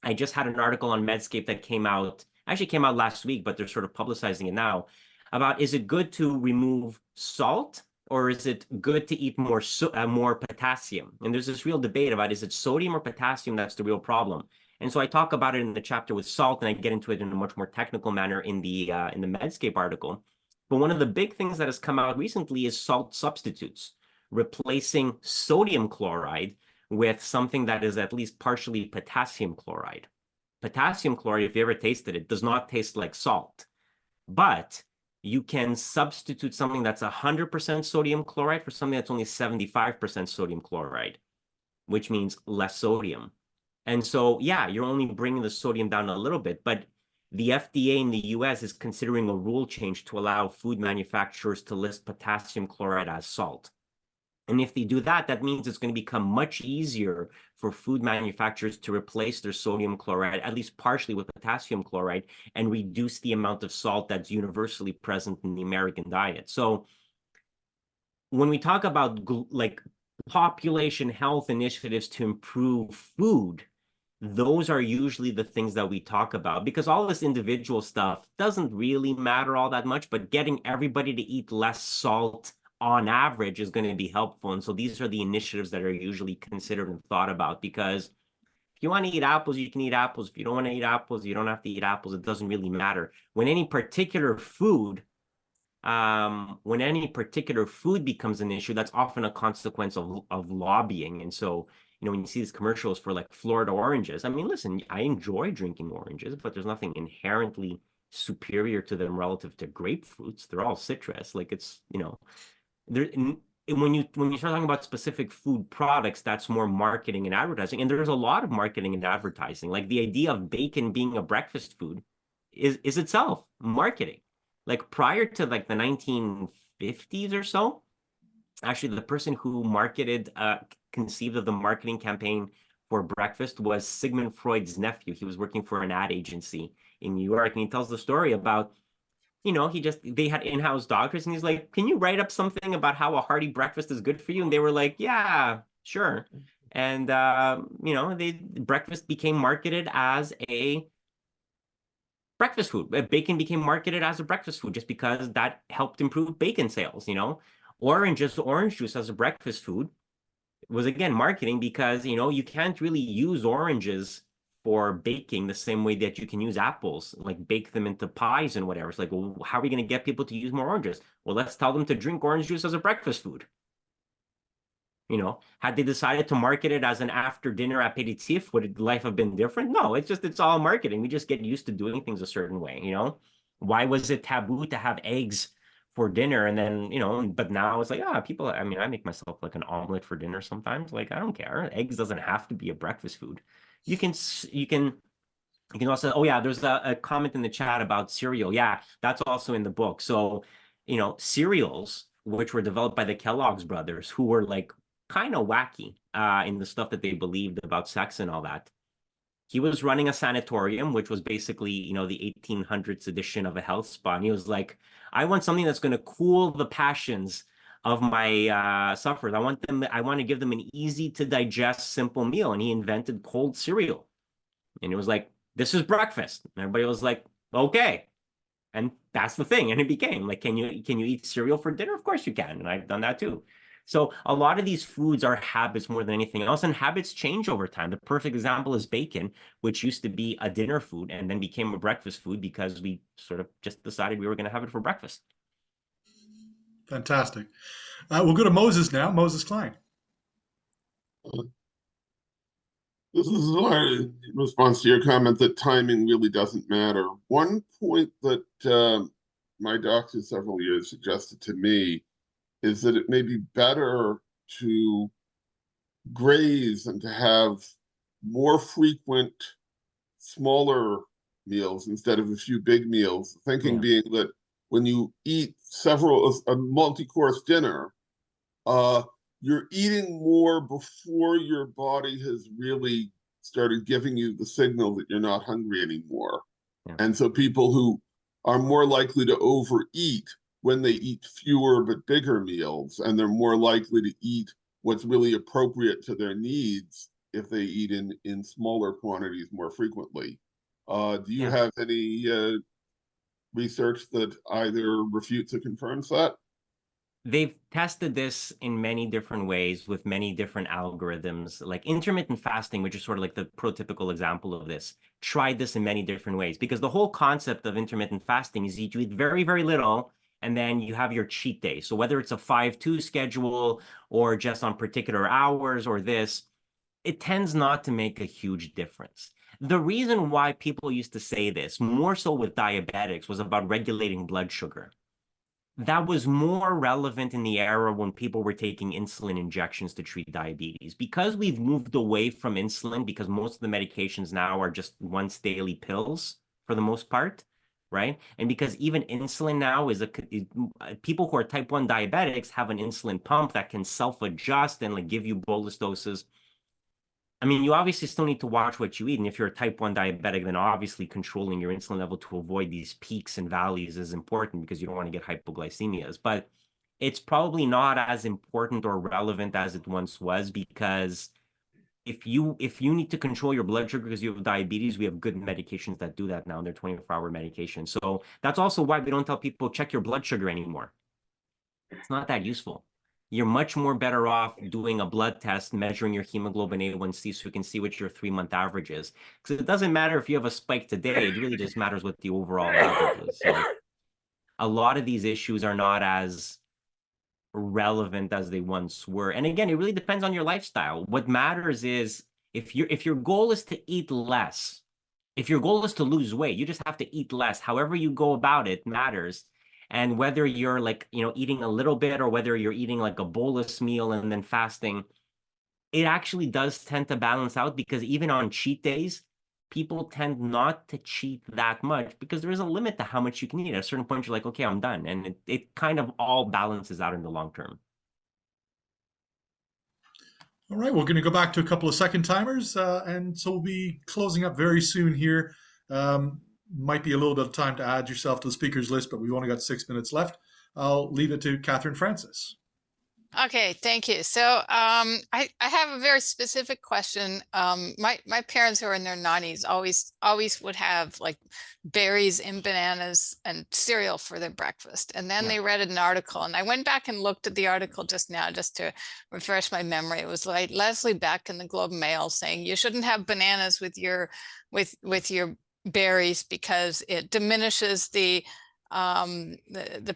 I just had an article on Medscape that came out last week, but they're sort of publicizing it now, about is it good to remove salt or is it good to eat more potassium? And there's this real debate about, is it sodium or potassium that's the real problem? And so I talk about it in the chapter with salt, and I get into it in a much more technical manner in the Medscape article. But one of the big things that has come out recently is salt substitutes, replacing sodium chloride with something that is at least partially potassium chloride. Potassium chloride, if you ever tasted it, does not taste like salt. But you can substitute something that's 100% sodium chloride for something that's only 75% sodium chloride, which means less sodium. And so, yeah, you're only bringing the sodium down a little bit, but the FDA in the US is considering a rule change to allow food manufacturers to list potassium chloride as salt. And if they do that, that means it's going to become much easier for food manufacturers to replace their sodium chloride, at least partially, with potassium chloride, and reduce the amount of salt that's universally present in the American diet. So when we talk about like population health initiatives to improve food, those are usually the things that we talk about, because all this individual stuff doesn't really matter all that much, but getting everybody to eat less salt on average is going to be helpful. And so these are the initiatives that are usually considered and thought about, because if you want to eat apples, you can eat apples. If you don't want to eat apples, you don't have to eat apples. It doesn't really matter. When any particular food becomes an issue, that's often a consequence of lobbying. And so, when you see these commercials for like Florida oranges, I mean, listen, I enjoy drinking oranges, but there's nothing inherently superior to them relative to grapefruits. They're all citrus. Like it's, there. And when you start talking about specific food products, that's more marketing and advertising. And there's a lot of marketing and advertising. Like the idea of bacon being a breakfast food is itself marketing. Like prior to like the 1950s or so, actually the person who conceived of the marketing campaign for breakfast was Sigmund Freud's nephew. He was working for an ad agency in New York, and he tells the story about, they had in-house doctors, and he's like, can you write up something about how a hearty breakfast is good for you? And they were like, yeah, sure. And breakfast became marketed as a breakfast food. Bacon became marketed as a breakfast food just because that helped improve bacon sales. Orange juice as a breakfast food was, again, marketing, because you can't really use oranges for baking the same way that you can use apples, like bake them into pies and whatever. It's like, well, how are we going to get people to use more oranges? Well, let's tell them to drink orange juice as a breakfast food. Had they decided to market it as an after dinner aperitif, would life have been different? No, it's all marketing. We just get used to doing things a certain way. Why was it taboo to have eggs for dinner? And then, but now it's like, people, I mean, I make myself like an omelet for dinner sometimes. Like, I don't care. Eggs doesn't have to be a breakfast food. You can also, oh yeah, there's a comment in the chat about cereal. Yeah, that's also in the book. So, cereals, which were developed by the Kellogg's brothers, who were like kind of wacky in the stuff that they believed about sex and all that. He was running a sanatorium, which was basically, the 1800s edition of a health spa. And he was like, I want something that's going to cool the passions of my sufferers. I want to give them an easy to digest, simple meal. And he invented cold cereal. And it was like, this is breakfast. And everybody was like, okay. And that's the thing. And it became like, can you eat cereal for dinner? Of course you can. And I've done that too. So a lot of these foods are habits more than anything else, and habits change over time. The perfect example is bacon, which used to be a dinner food and then became a breakfast food because we sort of just decided we were going to have it for breakfast. Fantastic. We'll go to Moses now. Moses Klein. This is my response to your comment that timing really doesn't matter. One point that my doctor several years suggested to me is that it may be better to graze and to have more frequent, smaller meals instead of a few big meals. Thinking being that when you eat a multi-course dinner, you're eating more before your body has really started giving you the signal that you're not hungry anymore. Yeah. And so people who are more likely to overeat when they eat fewer but bigger meals, and they're more likely to eat what's really appropriate to their needs if they eat in smaller quantities more frequently. Do you have any research that either refutes or confirms that? They've tested this in many different ways with many different algorithms, like intermittent fasting, which is sort of like the prototypical example of this, tried this in many different ways, because the whole concept of intermittent fasting is you eat very, very little, and then you have your cheat day. So whether it's a 5-2 schedule or just on particular hours or this, it tends not to make a huge difference. The reason why people used to say this, more so with diabetics, was about regulating blood sugar. That was more relevant in the era when people were taking insulin injections to treat diabetes. Because we've moved away from insulin, because most of the medications now are just once daily pills for the most part, right? And because even insulin now is people who are type 1 diabetics have an insulin pump that can self-adjust and like give you bolus doses. I mean, you obviously still need to watch what you eat. And if you're a type 1 diabetic, then obviously controlling your insulin level to avoid these peaks and valleys is important because you don't want to get hypoglycemias. But it's probably not as important or relevant as it once was, because if you need to control your blood sugar because you have diabetes, we have good medications that do that now. They're 24-hour medications. So that's also why we don't tell people check your blood sugar anymore. It's not that useful. You're much more better off doing a blood test, measuring your hemoglobin A1C so you can see what your 3-month average is. Because it doesn't matter if you have a spike today, it really just matters what the overall average is. So a lot of these issues are not as relevant as they once were. And again, it really depends on your lifestyle. What matters is if your goal is to eat less, if your goal is to lose weight, you just have to eat less. However you go about it matters. And whether you're like, eating a little bit or whether you're eating like a bolus meal and then fasting, it actually does tend to balance out, because even on cheat days, people tend not to cheat that much because there is a limit to how much you can eat. At a certain point, you're like, okay, I'm done. And it kind of all balances out in the long term. All right, we're going to go back to a couple of second timers, and so we'll be closing up very soon here. Might be a little bit of time to add yourself to the speakers list, but we've only got 6 minutes left. I'll leave it to Catherine Francis. Okay, thank you. So I have a very specific question. My parents, who are in their 90s, always would have like berries and bananas and cereal for their breakfast. And then they read an article, and I went back and looked at the article just now just to refresh my memory. It was like Leslie Beck in the Globe and Mail saying you shouldn't have bananas with your berries because it diminishes the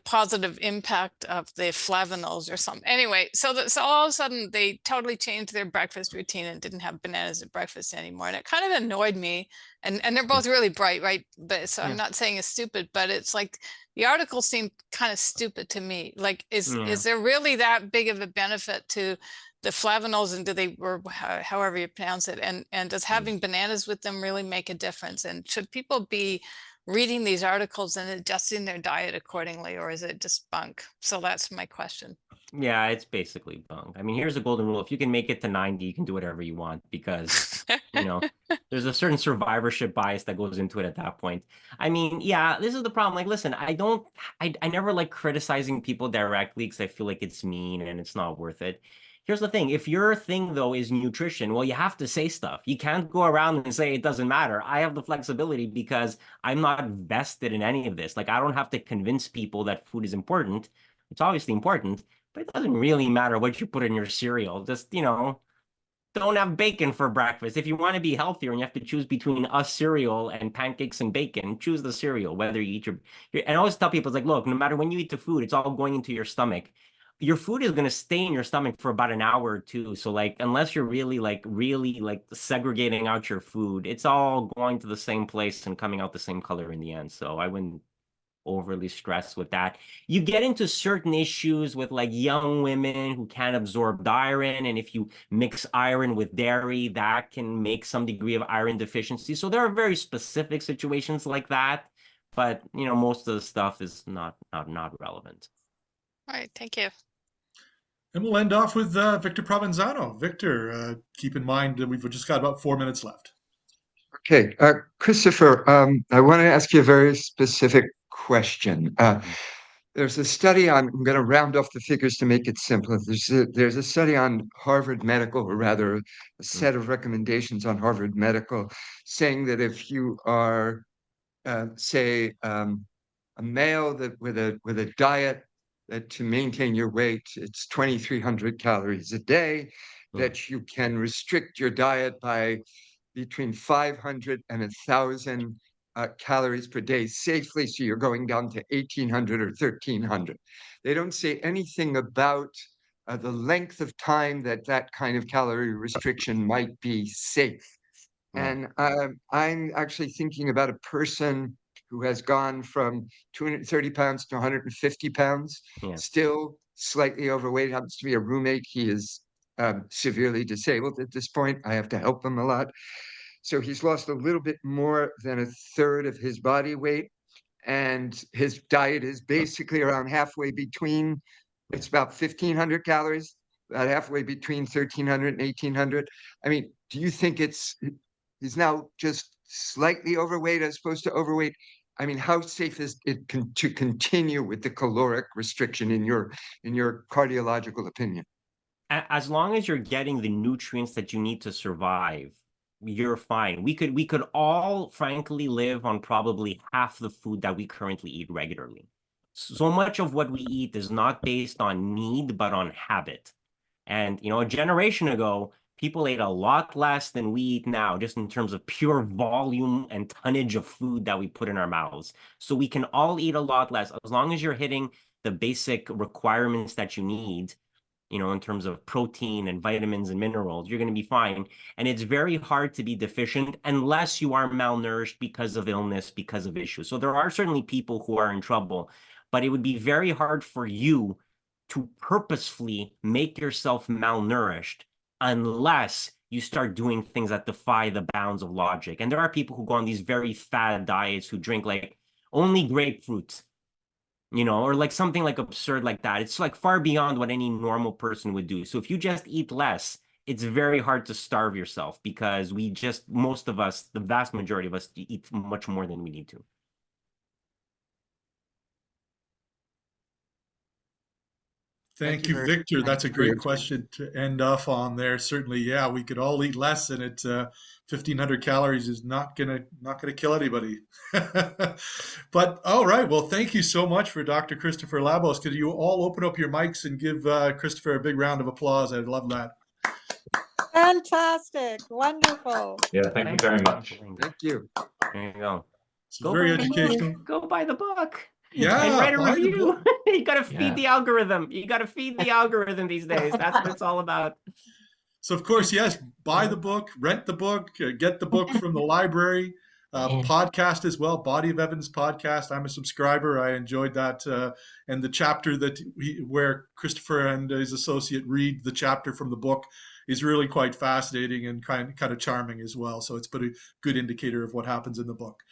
positive impact of the flavonols or something. Anyway, so all of a sudden they totally changed their breakfast routine and didn't have bananas at breakfast anymore. And it kind of annoyed me. And they're both really bright, right? But so I'm not saying it's stupid, but it's like the article seemed kind of stupid to me. Like, is there really that big of a benefit to the flavonols, and do they, or however you pronounce it, and does having bananas with them really make a difference? And should people be reading these articles and adjusting their diet accordingly, or is it just bunk? So that's my question. Yeah, it's basically bunk. I mean, here's a golden rule. If you can make it to 90, you can do whatever you want, because, there's a certain survivorship bias that goes into it at that point. I mean, yeah, this is the problem. Like, listen, I never like criticizing people directly because I feel like it's mean and it's not worth it. Here's the thing. If your thing, though, is nutrition, well, you have to say stuff. You can't go around and say it doesn't matter. I have the flexibility because I'm not vested in any of this. Like, I don't have to convince people that food is important. It's obviously important, but it doesn't really matter what you put in your cereal. Just, don't have bacon for breakfast. If you want to be healthier and you have to choose between a cereal and pancakes and bacon, choose the cereal, whether you eat and I always tell people, it's like, look, no matter when you eat the food, it's all going into your stomach. Your food is going to stay in your stomach for about an hour or two. So like, unless you're really segregating out your food, it's all going to the same place and coming out the same color in the end. So I wouldn't overly stressed with that. You get into certain issues with like young women who can't absorb iron, and if you mix iron with dairy, that can make some degree of iron deficiency. So there are very specific situations like that, but most of the stuff is not relevant. All right, thank you. And we'll end off with Victor Provenzano. Victor, keep in mind that we've just got about 4 minutes left. Okay, Christopher, I want to ask you a very specific question. There's a study I'm going to round off the figures to make it simpler. There's a study on Harvard Medical, or rather a set of recommendations on Harvard Medical, saying that if you are, say, a male that with a diet that to maintain your weight, it's 2,300 calories a day, that you can restrict your diet by between 500 and 1,000 calories per day safely. So you're going down to 1,800 or 1,300. They don't say anything about the length of time that kind of calorie restriction might be safe. And I'm actually thinking about a person who has gone from 230 pounds to 150 pounds, still slightly overweight, happens to be a roommate. He is severely disabled at this point. I have to help him a lot. So he's lost a little bit more than a third of his body weight. And his diet is basically around halfway between, it's about 1,500 calories, about halfway between 1,300 and 1,800. I mean, do you think he's now just slightly overweight as opposed to overweight? I mean, how safe is it to continue with the caloric restriction in your cardiological opinion? As long as you're getting the nutrients that you need to survive, you're fine. We could all frankly live on probably half the food that we currently eat regularly. So much of what we eat is not based on need, but on habit. And, a generation ago, people ate a lot less than we eat now, just in terms of pure volume and tonnage of food that we put in our mouths. So we can all eat a lot less. As long as you're hitting the basic requirements that you need, in terms of protein and vitamins and minerals, you're going to be fine. And it's very hard to be deficient unless you are malnourished because of illness, because of issues. So there are certainly people who are in trouble, but it would be very hard for you to purposefully make yourself malnourished unless you start doing things that defy the bounds of logic. And there are people who go on these very fad diets who drink like only grapefruit, or like something like absurd like that. It's like far beyond what any normal person would do. So if you just eat less, it's very hard to starve yourself because most of us, the vast majority of us, eat much more than we need to. Thank you, Victor. That's a great question to end off on there. Certainly, yeah, we could all eat less, and 1,500 calories is not gonna kill anybody. But all right, well, thank you so much for Dr. Christopher Labos. Could you all open up your mics and give Christopher a big round of applause? I'd love that. Fantastic. Wonderful. Yeah, thank you very much. Thank you. There you go. It's very educational. Go buy the book. Yeah, And write a buy the review. book. You got to feed the algorithm. You got to feed the algorithm these days. That's what it's all about. So, of course, yes, buy the book, rent the book, get the book from the library, podcast as well, Body of Evidence podcast. I'm a subscriber. I enjoyed that. And the chapter where Christopher and his associate read the chapter from the book is really quite fascinating and kind of charming as well. So it's been a good indicator of what happens in the book.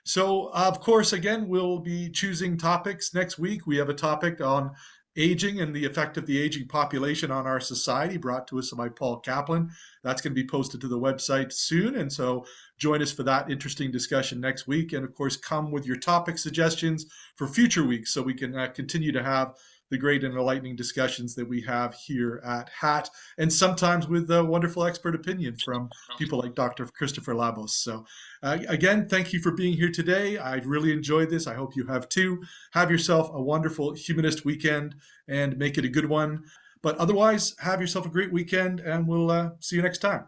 So, of course, again, we'll be choosing topics next week. We have a topic on aging and the effect of the aging population on our society, brought to us by Paul Kaplan. That's going to be posted to the website soon. And so join us for that interesting discussion next week. And of course, come with your topic suggestions for future weeks so we can continue to have the great and enlightening discussions that we have here at HAT, and sometimes with wonderful expert opinion from people like Dr. Christopher Labos. So again, thank you for being here today. I really enjoyed this. I hope you have too. Have yourself a wonderful humanist weekend and make it a good one. But otherwise, have yourself a great weekend, and we'll see you next time.